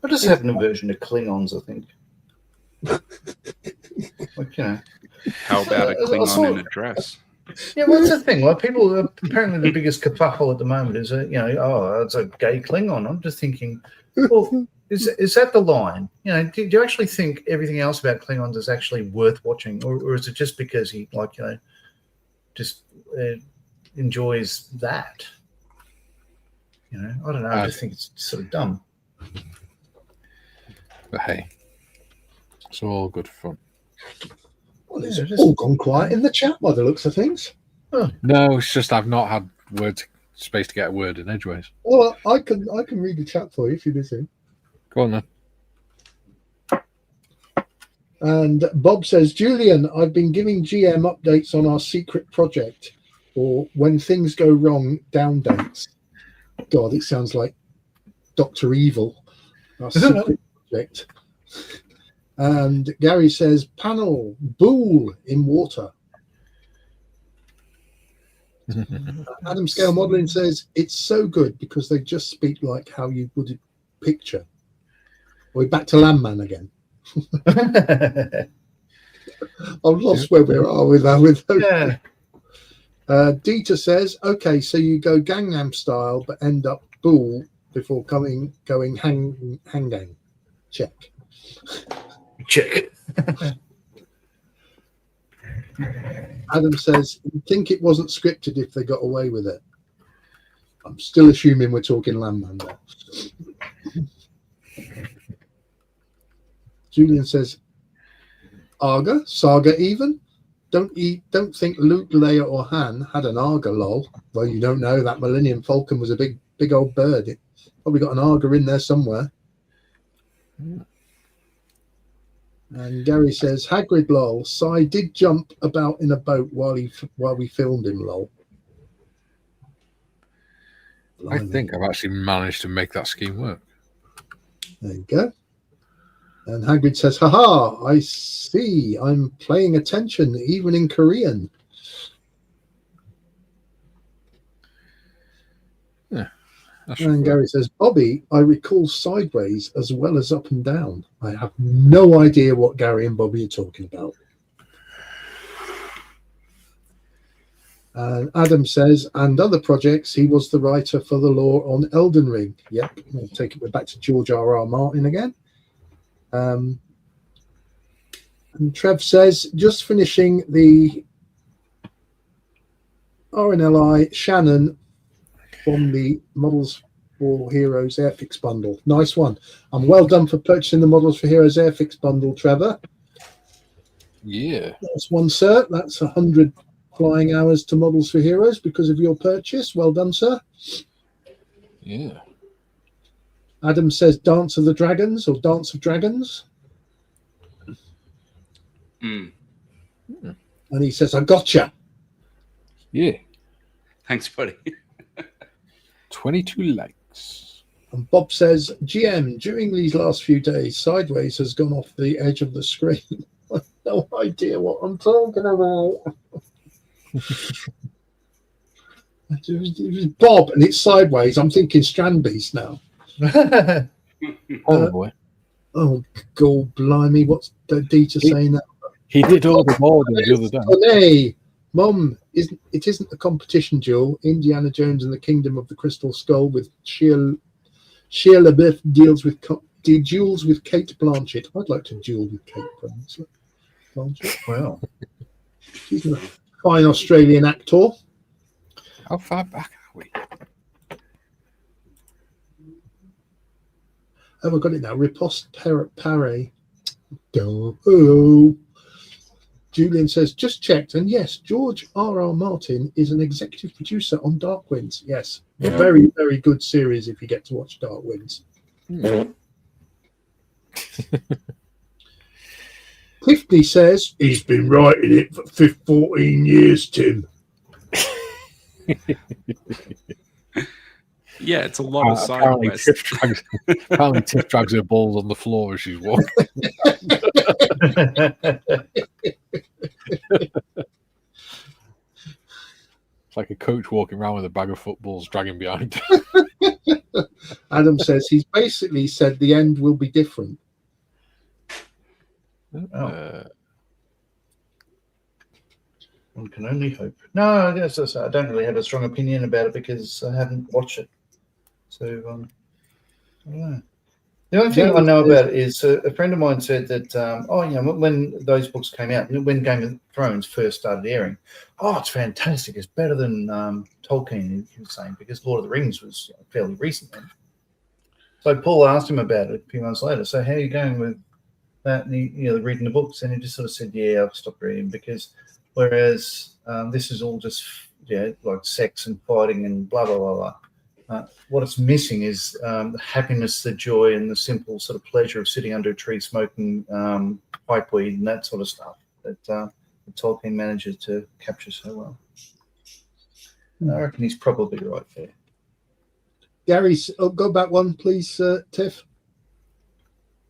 S4: I just had an aversion to Klingons, I think. Like, you know.
S3: How about a Klingon in a dress?
S4: Yeah, what's the thing? Like, people apparently the biggest kerfuffle at the moment is it's a gay Klingon. I'm just thinking, well, is that the line? You know, do you actually think everything else about Klingons is actually worth watching, or is it just because he just enjoys that? You know, I don't know. I just think it's sort of dumb.
S2: But hey, it's all good fun.
S1: Well, it's all gone quiet in the chat by the looks of things.
S2: Oh. No, it's just I've not had space to get a word in edgeways.
S1: Well, I can read the chat for you if you're busy.
S2: Go on then.
S1: And Bob says, Julian, I've been giving GM updates on our secret project, or when things go wrong, down dates. God, it sounds like Dr. Evil. Our secret project. And Gary says, panel, bull in water. Adam Scale Modeling says, it's so good because they just speak like how you would picture. We're back to Landman again. I've lost where we are with those.
S4: Yeah.
S1: Dieter says, okay, so you go Gangnam style but end up bull before going hang gang. Check. Adam says, you'd think it wasn't scripted if they got away with it. I'm still assuming we're talking Landman there. Julian says, Arga, Saga even? Don't think Luke, Leia or Han had an Arga, lol. Well, you don't know. That Millennium Falcon was a big old bird. It probably got an Arga in there somewhere. And Gary says, Hagrid, lol. Sai did jump about in a boat while we filmed him, lol.
S2: I think I've actually managed to make that scheme work.
S1: There you go. And Hagrid says, haha, I see. I'm paying attention, even in Korean.
S2: Yeah.
S1: And Gary says, Bobby, I recall sideways as well as up and down. I have no idea what Gary and Bobby are talking about. And Adam says, and other projects, he was the writer for the lore on Elden Ring. Yep, we'll take it back to George R.R. Martin again. And Trev says, just finishing the RNLI Shannon from the Models for Heroes Airfix bundle. Nice one. And well done for purchasing the Models for Heroes Airfix bundle, Trevor.
S2: Yeah.
S1: That's one, sir. That's 100 flying hours to Models for Heroes because of your purchase. Well done, sir.
S2: Yeah.
S1: Adam says Dance of the Dragons or Dance of Dragons. And he says, I gotcha.
S2: Yeah.
S3: Thanks, buddy.
S2: 22 likes.
S1: And Bob says, GM, during these last few days, Sideways has gone off the edge of the screen. I have no idea what I'm talking about. It was Bob and it's Sideways. I'm thinking Strandbeast now.
S2: Oh, boy.
S1: Oh, God, blimey. What's Dieter saying that?
S2: He did order more than the other day.
S1: Hey, Mum, it isn't a competition duel. Indiana Jones and the Kingdom of the Crystal Skull with Shia LaBeouf duels with Kate Blanchett. I'd like to duel with Kate Blanchett.
S4: Well,
S1: She's a fine Australian actor.
S2: How far back are we?
S1: Oh, I got it now. Riposte Pare. Oh. Julian says, just checked. And yes, George R.R. Martin is an executive producer on Dark Winds. Yes. A very, very good series if you get to watch Dark Winds. Tiffany says, he's been writing it for 14 years, Tim.
S3: Yeah, it's a lot of
S2: apparently
S3: Sideways.
S2: Apparently Tiff drags her balls on the floor as she's walking. It's like a coach walking around with a bag of footballs dragging behind.
S1: Adam says he's basically said the end will be different.
S4: One can only hope. No, I guess I don't really have a strong opinion about it because I haven't watched it. So, I don't know. The only thing I know about it is a friend of mine said that, when those books came out, when Game of Thrones first started airing, it's fantastic. It's better than Tolkien, he was saying, because Lord of the Rings was fairly recent then. So Paul asked him about it a few months later. So how are you going with that? And he, reading the books, and he just sort of said, "Yeah, I've stopped reading because whereas this is all just like sex and fighting and blah blah blah blah." What it's missing is the happiness, the joy, and the simple sort of pleasure of sitting under a tree smoking pipeweed and that sort of stuff that Tolkien manages to capture so well. And I reckon he's probably right there.
S1: Gary's, go back one, please, Tiff.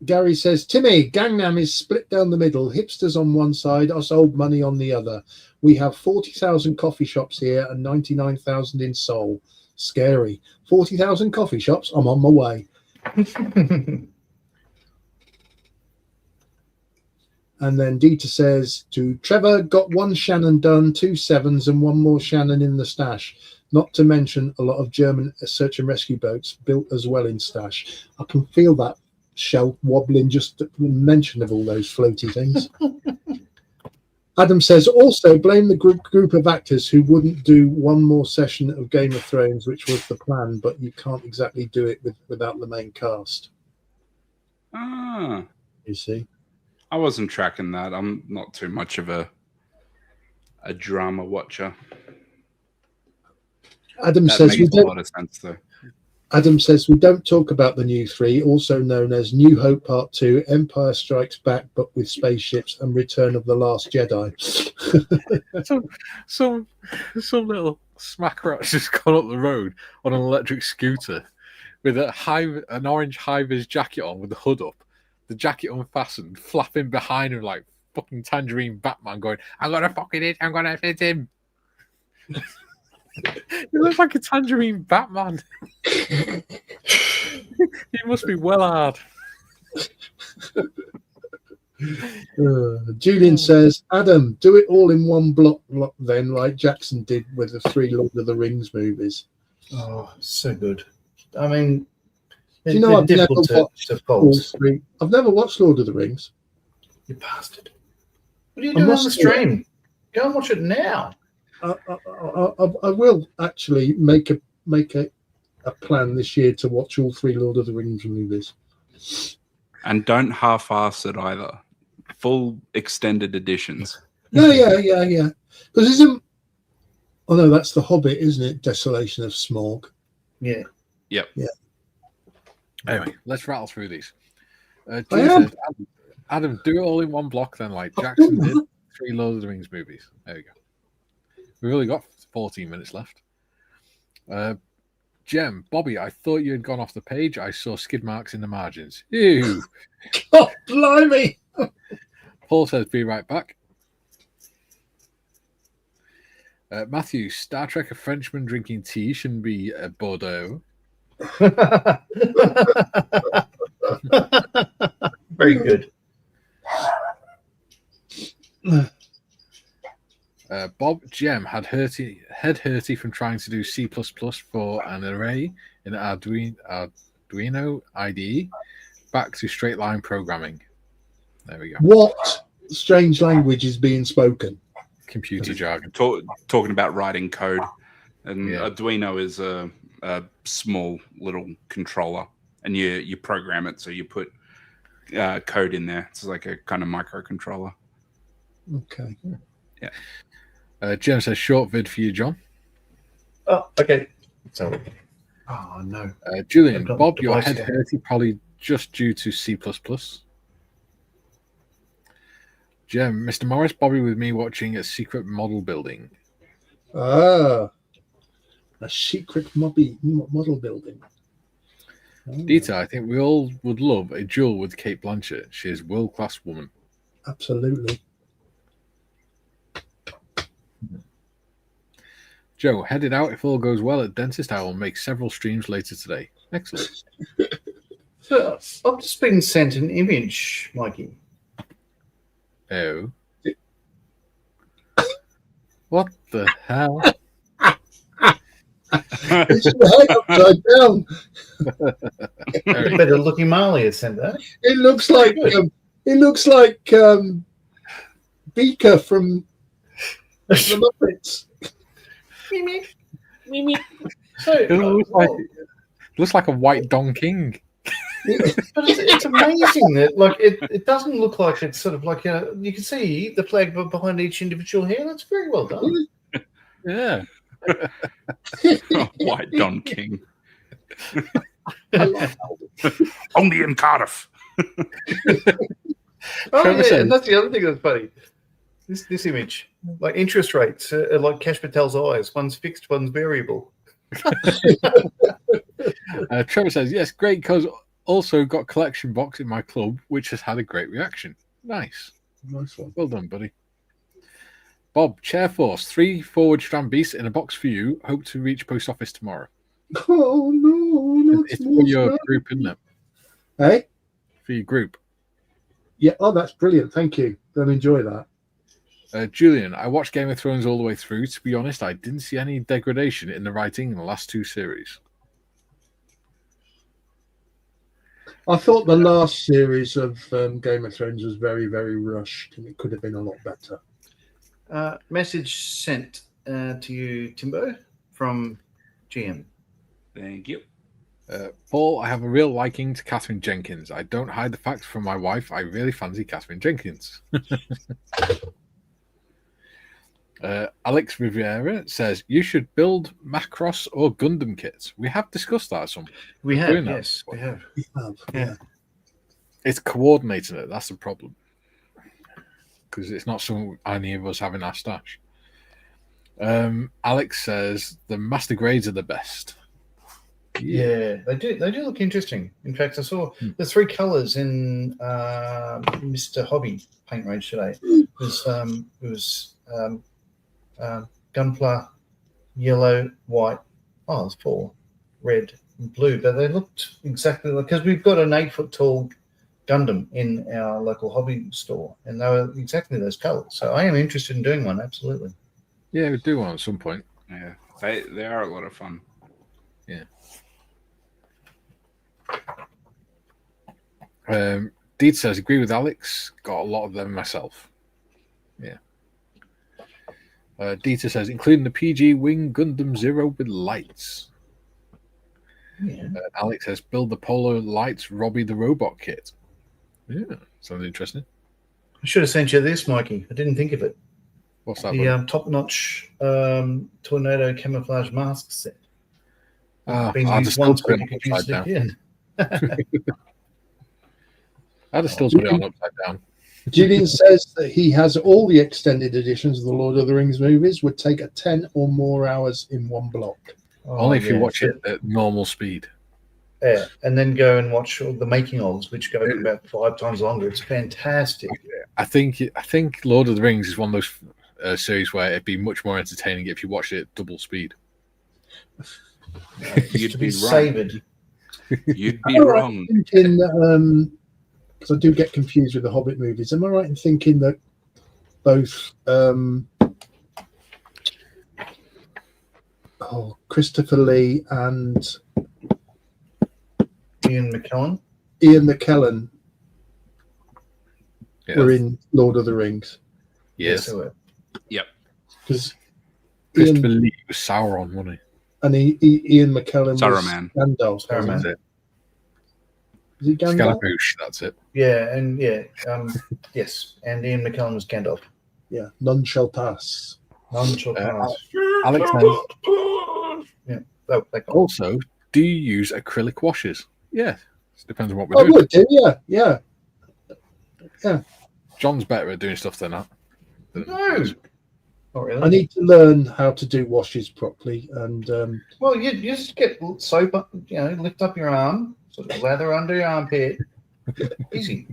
S1: Gary says, Timmy, Gangnam is split down the middle. Hipsters on one side, us old money on the other. We have 40,000 coffee shops here and 99,000 in Seoul. Scary. 40,000 coffee shops. I'm on my way. And then Dieter says to Trevor, got one Shannon done, 2 7s and one more Shannon in the stash. Not to mention a lot of German search and rescue boats built as well in stash. I can feel that shelf wobbling just at the mention of all those floaty things. Adam says, also blame the group of actors who wouldn't do one more session of Game of Thrones, which was the plan, but you can't exactly do it without the main cast. You see?
S3: I wasn't tracking that. I'm not too much of a drama watcher.
S1: Adam
S3: That
S1: says
S3: makes a lot of sense, though.
S1: Adam says we don't talk about the new 3, also known as New Hope Part 2, Empire Strikes Back, but with spaceships, and Return of the Last Jedi.
S2: some little smack rat's just gone up the road on an electric scooter with an orange high-vis jacket on with the hood up, the jacket unfastened, flapping behind him like fucking Tangerine Batman going, I'm gonna fucking hit, I'm gonna hit him. He looks like a Tangerine Batman. He must be well hard.
S1: Julian says, Adam, do it all in one block then, like Jackson did with the 3 Lord of the Rings movies.
S4: Oh, so good. I mean,
S1: do you know I've never watched Lord of the Rings.
S4: You bastard. What are you doing on the stream? Go and watch it now.
S1: I will actually make a plan this year to watch all 3 Lord of the Rings movies.
S3: And don't half-ass it either. Full extended editions.
S1: Yeah. Because isn't... Oh, no, that's The Hobbit, isn't it? Desolation of Smaug.
S4: Yeah.
S3: Yep.
S1: Yeah.
S2: Anyway, let's rattle through these. Adam, do it all in one block then, like Jackson did. 3 Lord of the Rings movies. There we go. We've only got 14 minutes left. Jem, Bobby, I thought you had gone off the page. I saw skid marks in the margins. Ew.
S1: Oh, blimey!
S2: Paul says, be right back. Matthew, Star Trek, a Frenchman drinking tea shouldn't be a Bordeaux.
S4: Very good.
S2: Bob Jem had head hurty from trying to do C++ for an array in Arduino IDE. Back to straight line programming. There we go.
S1: What strange language is being spoken?
S2: Computer jargon.
S3: Talking about writing code, and
S2: Yeah.
S3: Arduino is a small little controller, and you program it, so you put code in there. It's like a kind of microcontroller.
S1: Okay.
S3: Yeah.
S2: Jem says, short vid for you, John.
S4: Oh, okay. Sorry. Oh, no.
S2: Julian,
S4: I've got
S2: Bob,
S4: the
S2: your
S4: device
S2: head
S4: here.
S2: hurty probably just due to C++. Jem, Mr. Morris, Bobby with me watching a secret model building.
S1: Ah, a secret model building. Oh,
S2: Dita, I think we all would love a duel with Kate Blanchett. She is a world-class woman.
S1: absolutely.
S2: Joe, headed out if all goes well at dentist. I will make several streams later today. Excellent.
S4: So I've just been sent an image, Mikey.
S2: Oh. What the hell?
S1: It's your head upside down.
S4: Better looking Marley has sent that.
S1: It looks like Beaker from the Muppets.
S4: So,
S2: It looks like a white Don King.
S4: but it's amazing that it doesn't look like it's sort of like you can see the flag behind each individual hair. That's very well done.
S2: Yeah.
S3: White Don King. Only in Cardiff.
S4: Oh yeah, and that's the other thing that's funny. This image, like interest rates, are like Cash Patel's eyes. One's fixed, one's variable.
S2: Trevor says, yes, great, because also got collection box in my club, which has had a great reaction. Nice.
S1: Nice one.
S2: Well done, buddy. Bob, Chairforce, 3 forward strand beasts in a box for you. Hope to reach post office tomorrow.
S1: Oh no,
S2: It's for your group, isn't it?
S1: Hey?
S2: For your group.
S1: Yeah, oh, that's brilliant. Thank you. I'll enjoy that.
S2: Julian, I watched Game of Thrones all the way through. To be honest, I didn't see any degradation in the writing in the last 2 series.
S1: I thought the last series of Game of Thrones was very, very rushed, and it could have been a lot better.
S4: Message sent to you, Timbo, from GM.
S3: Thank you.
S2: Paul, I have a real liking to Catherine Jenkins. I don't hide the fact from my wife. I really fancy Catherine Jenkins. Alex Riviera says, you should build Macross or Gundam kits. We have discussed that at some point.
S4: We have,
S2: Doing that.
S4: yes, we have.
S1: Yeah.
S2: It's coordinating it. That's the problem. Because it's not something any of us have in our stash. Alex says, the master grades are the best.
S4: Yeah, they do look interesting. In fact, I saw the 3 colours in Mr. Hobby paint range today. It was gunpla, yellow, white. Oh, there's 4, red and blue. But they looked exactly like, because we've got an 8-foot tall Gundam in our local hobby store, and they were exactly those colours. So I am interested in doing one. Absolutely.
S2: Yeah, we do one at some point.
S3: Yeah, they are a lot of fun.
S2: Yeah. Deed says, agree with Alex. Got a lot of them myself. Yeah. Dieter says, including the PG Wing Gundam Zero with lights.
S4: Yeah.
S2: Alex says, build the Polar Lights Robbie the Robot kit. Yeah, sounds interesting.
S4: I should have sent you this, Mikey. I didn't think of it.
S2: What's that?
S4: The top-notch tornado camouflage mask set. Being
S2: I'd
S4: used
S2: still
S4: once,
S2: put
S4: but
S2: it
S4: you could use
S2: upside
S4: it again.
S2: I'd still put it on upside down.
S1: Julian says that he has all the extended editions of the Lord of the Rings movies, would take 10 or more hours in one block.
S2: Only if you watch it at normal speed.
S4: Yeah, and then go and watch all the making ofs, which go for about 5 times longer. It's fantastic.
S2: I think Lord of the Rings is one of those series where it'd be much more entertaining if you watched it at double speed.
S3: You'd
S4: to
S3: be
S4: be
S3: wrong.
S4: savoured.
S3: You'd be wrong.
S1: Because I do get confused with the Hobbit movies. Am I right in thinking that both Christopher Lee and
S4: Ian McKellen were in Lord of the Rings?
S2: Yes.
S3: Yep.
S1: Because
S2: Christopher Lee was Sauron, wasn't he?
S1: And Ian McKellen
S3: Saruman.
S1: was Gandalf.
S4: Saruman.
S1: Is he Gandalf?
S2: Scaramouche, that's it.
S4: Yeah, and yes, and Ian McKellen was Gandalf.
S1: Yeah, none shall pass.
S4: None shall pass.
S2: Alex says, also, do you use acrylic washes? Yeah, it depends on what we're doing.
S1: I would do, yeah.
S2: John's better at doing stuff than that.
S4: No, not really.
S1: I need to learn how to do washes properly, and
S4: well, you just get soap up, lift up your arm, sort of lather under your armpit. Easy.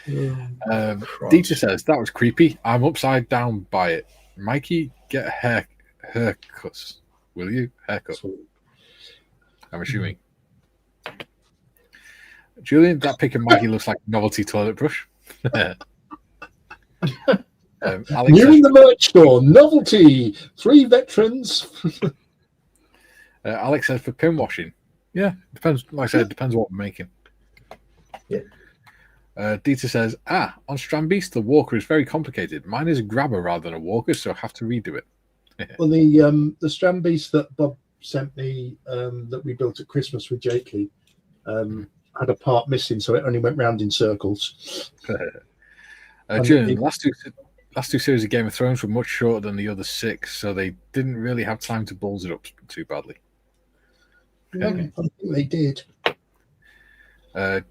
S2: Dieter says, that was creepy. I'm upside down by it. Mikey, get a haircuts. Will you? Haircut. I'm assuming. Julian, that pic of Mikey looks like a novelty toilet brush. Alex
S1: new in the merch store, novelty, 3 veterans.
S2: Alex says for pin washing. Yeah, depends. Like I said, it depends what we're making.
S4: Yeah.
S2: Dieter says, on Strandbeast, the walker is very complicated. Mine is a grabber rather than a walker, so I have to redo it.
S1: Well, the Strandbeast that Bob sent me that we built at Christmas with Jakey had a part missing, so it only went round in circles.
S2: Julian, last two series of Game of Thrones were much shorter than the other 6, so they didn't really have time to balls it up too badly.
S1: I think they did.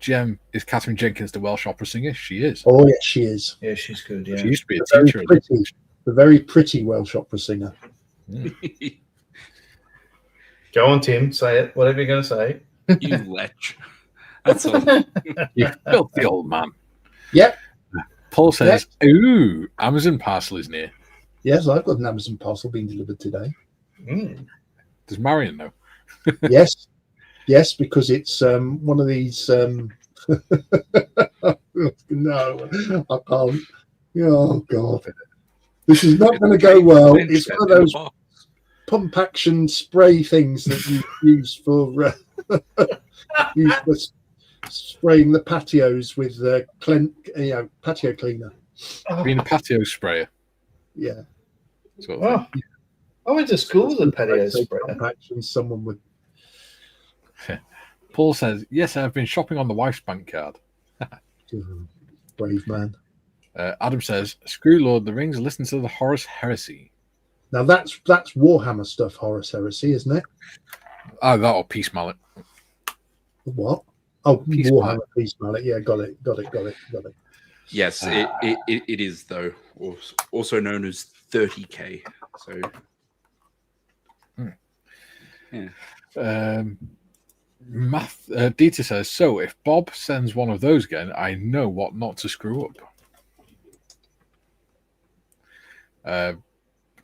S2: Jem, is Catherine Jenkins the Welsh opera singer? She is.
S1: Oh, yes, she is.
S4: Yeah, she's good. Yeah,
S2: she used to be a teacher.
S1: The very pretty Welsh opera singer.
S4: Go on, Tim. Say it. Whatever you're going to say.
S3: You lech. That's all.
S2: You filthy old man.
S1: Yep.
S2: Paul says, ooh, Amazon parcel is near.
S1: Yes, I've got an Amazon parcel being delivered today.
S2: Does Marion know? Yes, because it's one of these. No, I can't. Oh God, this is not going to go well. It's one of those pump action spray things that you use for spraying the patios with patio cleaner. Being a patio sprayer.
S1: Yeah.
S2: Sort of thing.
S4: I went to school with a patio sprayer.
S1: Pump action, someone would.
S2: Paul says, yes, I've been shopping on the wife's bank card.
S1: Brave man.
S2: Adam says, screw Lord of the Rings, listen to the Horus Heresy.
S1: Now that's Warhammer stuff, Horus Heresy, isn't it?
S2: Oh, that or Peace Mallet.
S1: What? Oh,
S2: Peace
S1: Warhammer
S2: Mallet.
S1: Peace Mallet. Yeah, got it.
S3: Yes, it is, though. Also known as 30K. So, yeah.
S2: Dieter says, so if Bob sends one of those again, I know what not to screw up.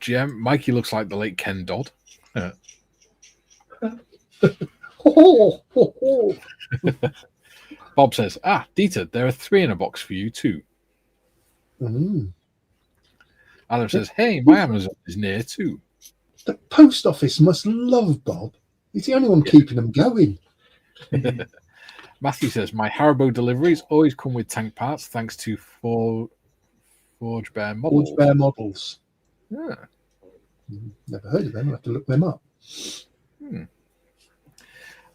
S2: GM, Mikey looks like the late Ken Dodd. Bob says, Dieter, there are 3 in a box for you too. Adam says, hey, my Amazon is near too.
S1: The post office must love Bob. He's the only one keeping them going.
S2: Matthew says, my Haribo deliveries always come with tank parts thanks to Forge Bear Models.
S1: Forge Bear Models.
S2: Yeah.
S1: Never heard of them. I'll have to look them up.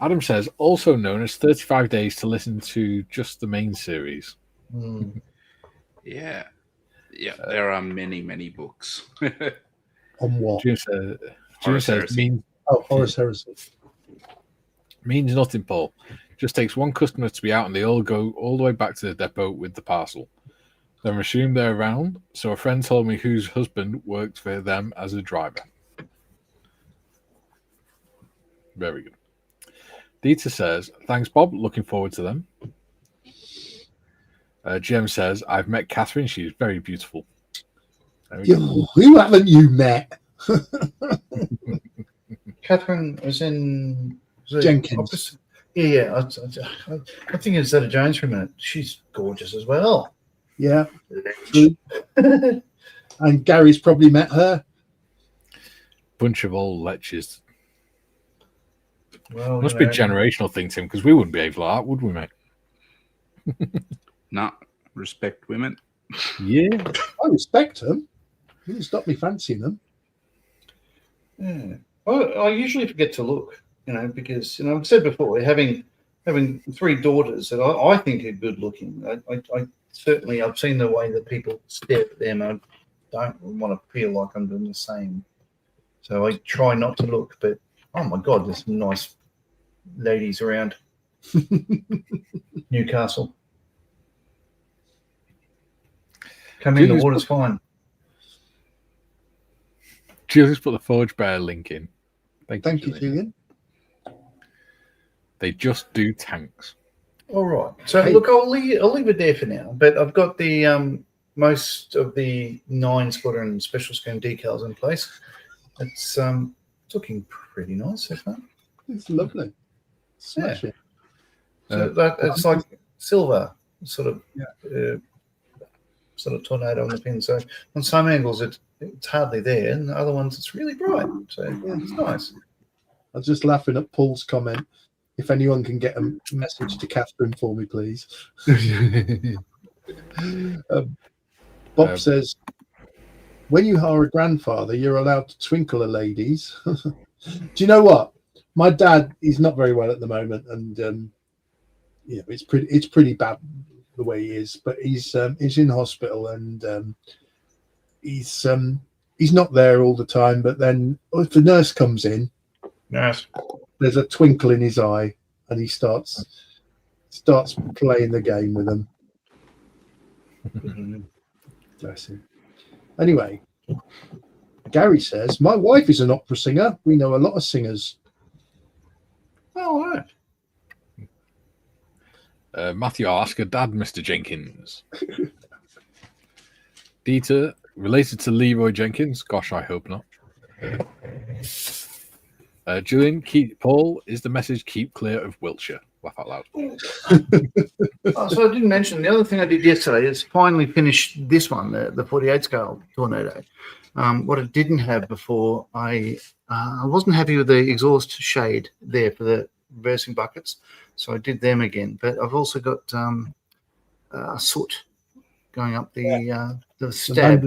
S2: Adam says, also known as 35 days to listen to just the main series.
S3: Yeah. Yeah, there are many, many books.
S1: On what?
S2: June says
S1: Horus Heresy.
S2: Means nothing, Paul. Just takes one customer to be out and they all go all the way back to the depot with the parcel. Then assume they're around, so a friend told me whose husband worked for them as a driver. Very good. Dieter says, thanks, Bob. Looking forward to them. Jim says, I've met Catherine. She's very beautiful.
S1: Who haven't you met?
S4: Catherine was in
S1: Jenkins.
S4: Yeah. I think it's Zeta Jones for a minute. She's gorgeous as well.
S1: Yeah. True. And Gary's probably met her.
S2: Bunch of old lechers.
S4: Well,
S2: Must be a generational thing, Tim, because we wouldn't behave like that, would we, mate?
S3: Nah, respect women.
S2: Yeah.
S1: I respect them. You didn't stop me fancying them.
S4: Yeah. Well, I usually forget to look, because I've said before, having 3 daughters that I think are good looking. I certainly I've seen the way that people stare at them. I don't want to feel like I'm doing the same, so I try not to look. But oh my God, there's some nice ladies around Newcastle. Come in, the water's fine.
S2: Julie's put the Forge Bear link in.
S1: Thank you, Julian.
S2: They just do tanks.
S4: All right. So look, I'll leave it there for now. But I've got the most of the 9 Squadron Special Scheme decals in place. It's looking pretty nice so far.
S1: It's lovely. Smash it.
S4: So that it's like silver sort of tornado on the pin. So on some angles it's hardly there, and the other ones it's really bright. So it's nice.
S1: I was just laughing at Paul's comment. If anyone can get a message to Catherine for me, please. Bob says, when you are a grandfather, you're allowed to twinkle a ladies. Do you know what? My dad is not very well at the moment, and it's pretty bad the way he is. But he's in hospital, and he's not there all the time. But then if the nurse comes in, there's a twinkle in his eye, and he starts playing the game with them. Bless him. Anyway, Gary says, my wife is an opera singer. We know a lot of singers.
S4: Oh, right.
S2: Matthew, I'll ask your dad, Mr. Jenkins. Dieter, related to Leroy Jenkins? Gosh, I hope not. Julian, Paul, is the message keep clear of Wiltshire? Laugh out loud.
S4: So I didn't mention, the other thing I did yesterday is finally finish this one, the 48 scale Tornado. What I didn't have before, I wasn't happy with the exhaust shade there for the reversing buckets, so I did them again. But I've also got soot going up the stab.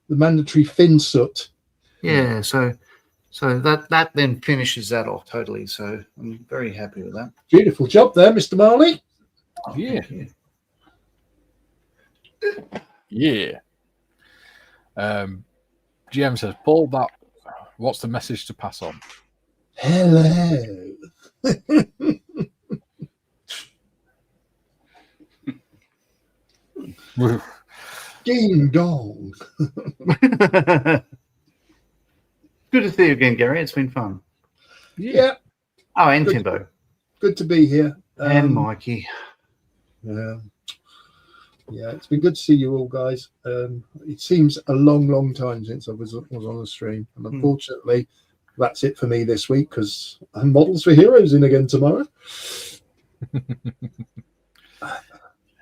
S1: The mandatory fin soot.
S4: Yeah, so that then finishes that off totally. So I'm very happy with that.
S1: Beautiful job there, Mr. Marley.
S2: Yeah. Yeah. GM says, Paul, what's the message to pass on?
S1: Hello. Ding dong.
S4: Good to see you again, Gary. It's been fun.
S1: Yeah.
S4: Oh, and Timbo.
S1: Good to be here.
S4: And Mikey.
S1: Yeah, it's been good to see you all, guys. It seems a long time since I was on the stream, and unfortunately, that's it for me this week because Models for Heroes in again tomorrow.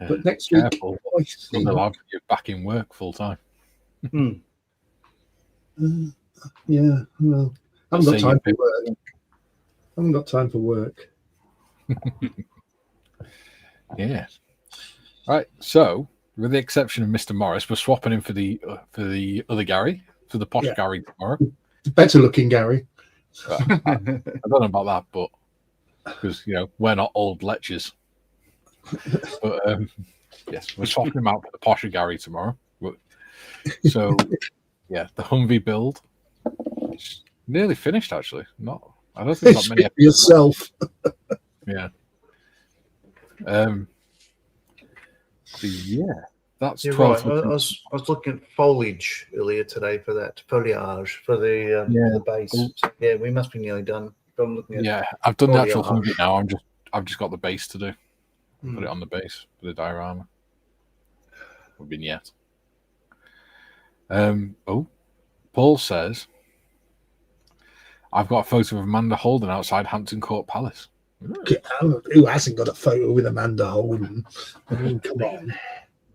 S1: But next week,
S2: you're back in work full time.
S1: Yeah, well, I haven't got time for work.
S2: Yeah. Right. So, with the exception of Mr. Morris, we're swapping him for the other Gary, for the posh Gary tomorrow.
S1: Better looking Gary.
S2: I don't know about that, but because we're not old lechers. But yes, we're swapping him out for the posher Gary tomorrow. So yeah, the Humvee build is nearly finished. Actually, I don't think that many episodes
S1: yourself.
S2: Yeah. So yeah, that's 12.
S4: Right. I was looking at foliage earlier today for that foliage for the base. So, yeah, we must be nearly done. I'm looking at.
S2: Yeah, I've done the
S4: Body
S2: actual
S4: art.
S2: Humvee now. I've just got the base to do.
S4: Hmm.
S2: Put it on the base for the diorama. Or vignette. Paul says, I've got a photo of Amanda Holden outside Hampton Court Palace.
S1: Who hasn't got a photo with Amanda Holden? I mean, come on.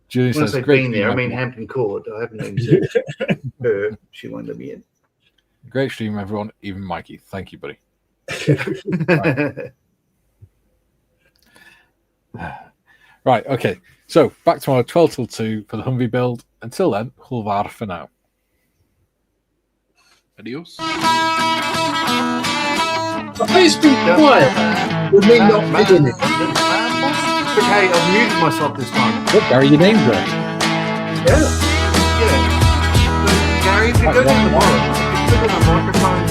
S2: Julie
S4: When I
S2: says,
S4: say
S2: great
S4: been there, I
S2: stream,
S4: mean
S2: everyone.
S4: Hampton Court. I haven't even said her. She won't let me in.
S2: Great stream, everyone. Even Mikey. Thank you, buddy. Right, okay. So, back tomorrow, 12 till 2 for the Humvee build. Until then, Hulvar for now.
S3: Adios.
S1: It's been quiet. With me not feeling it.
S4: Okay, I've muted myself this time.
S2: Oh, Gary, your name's right.
S1: Yeah.
S4: Yeah. So, Gary, if you go down the bottom, if you click on the microphone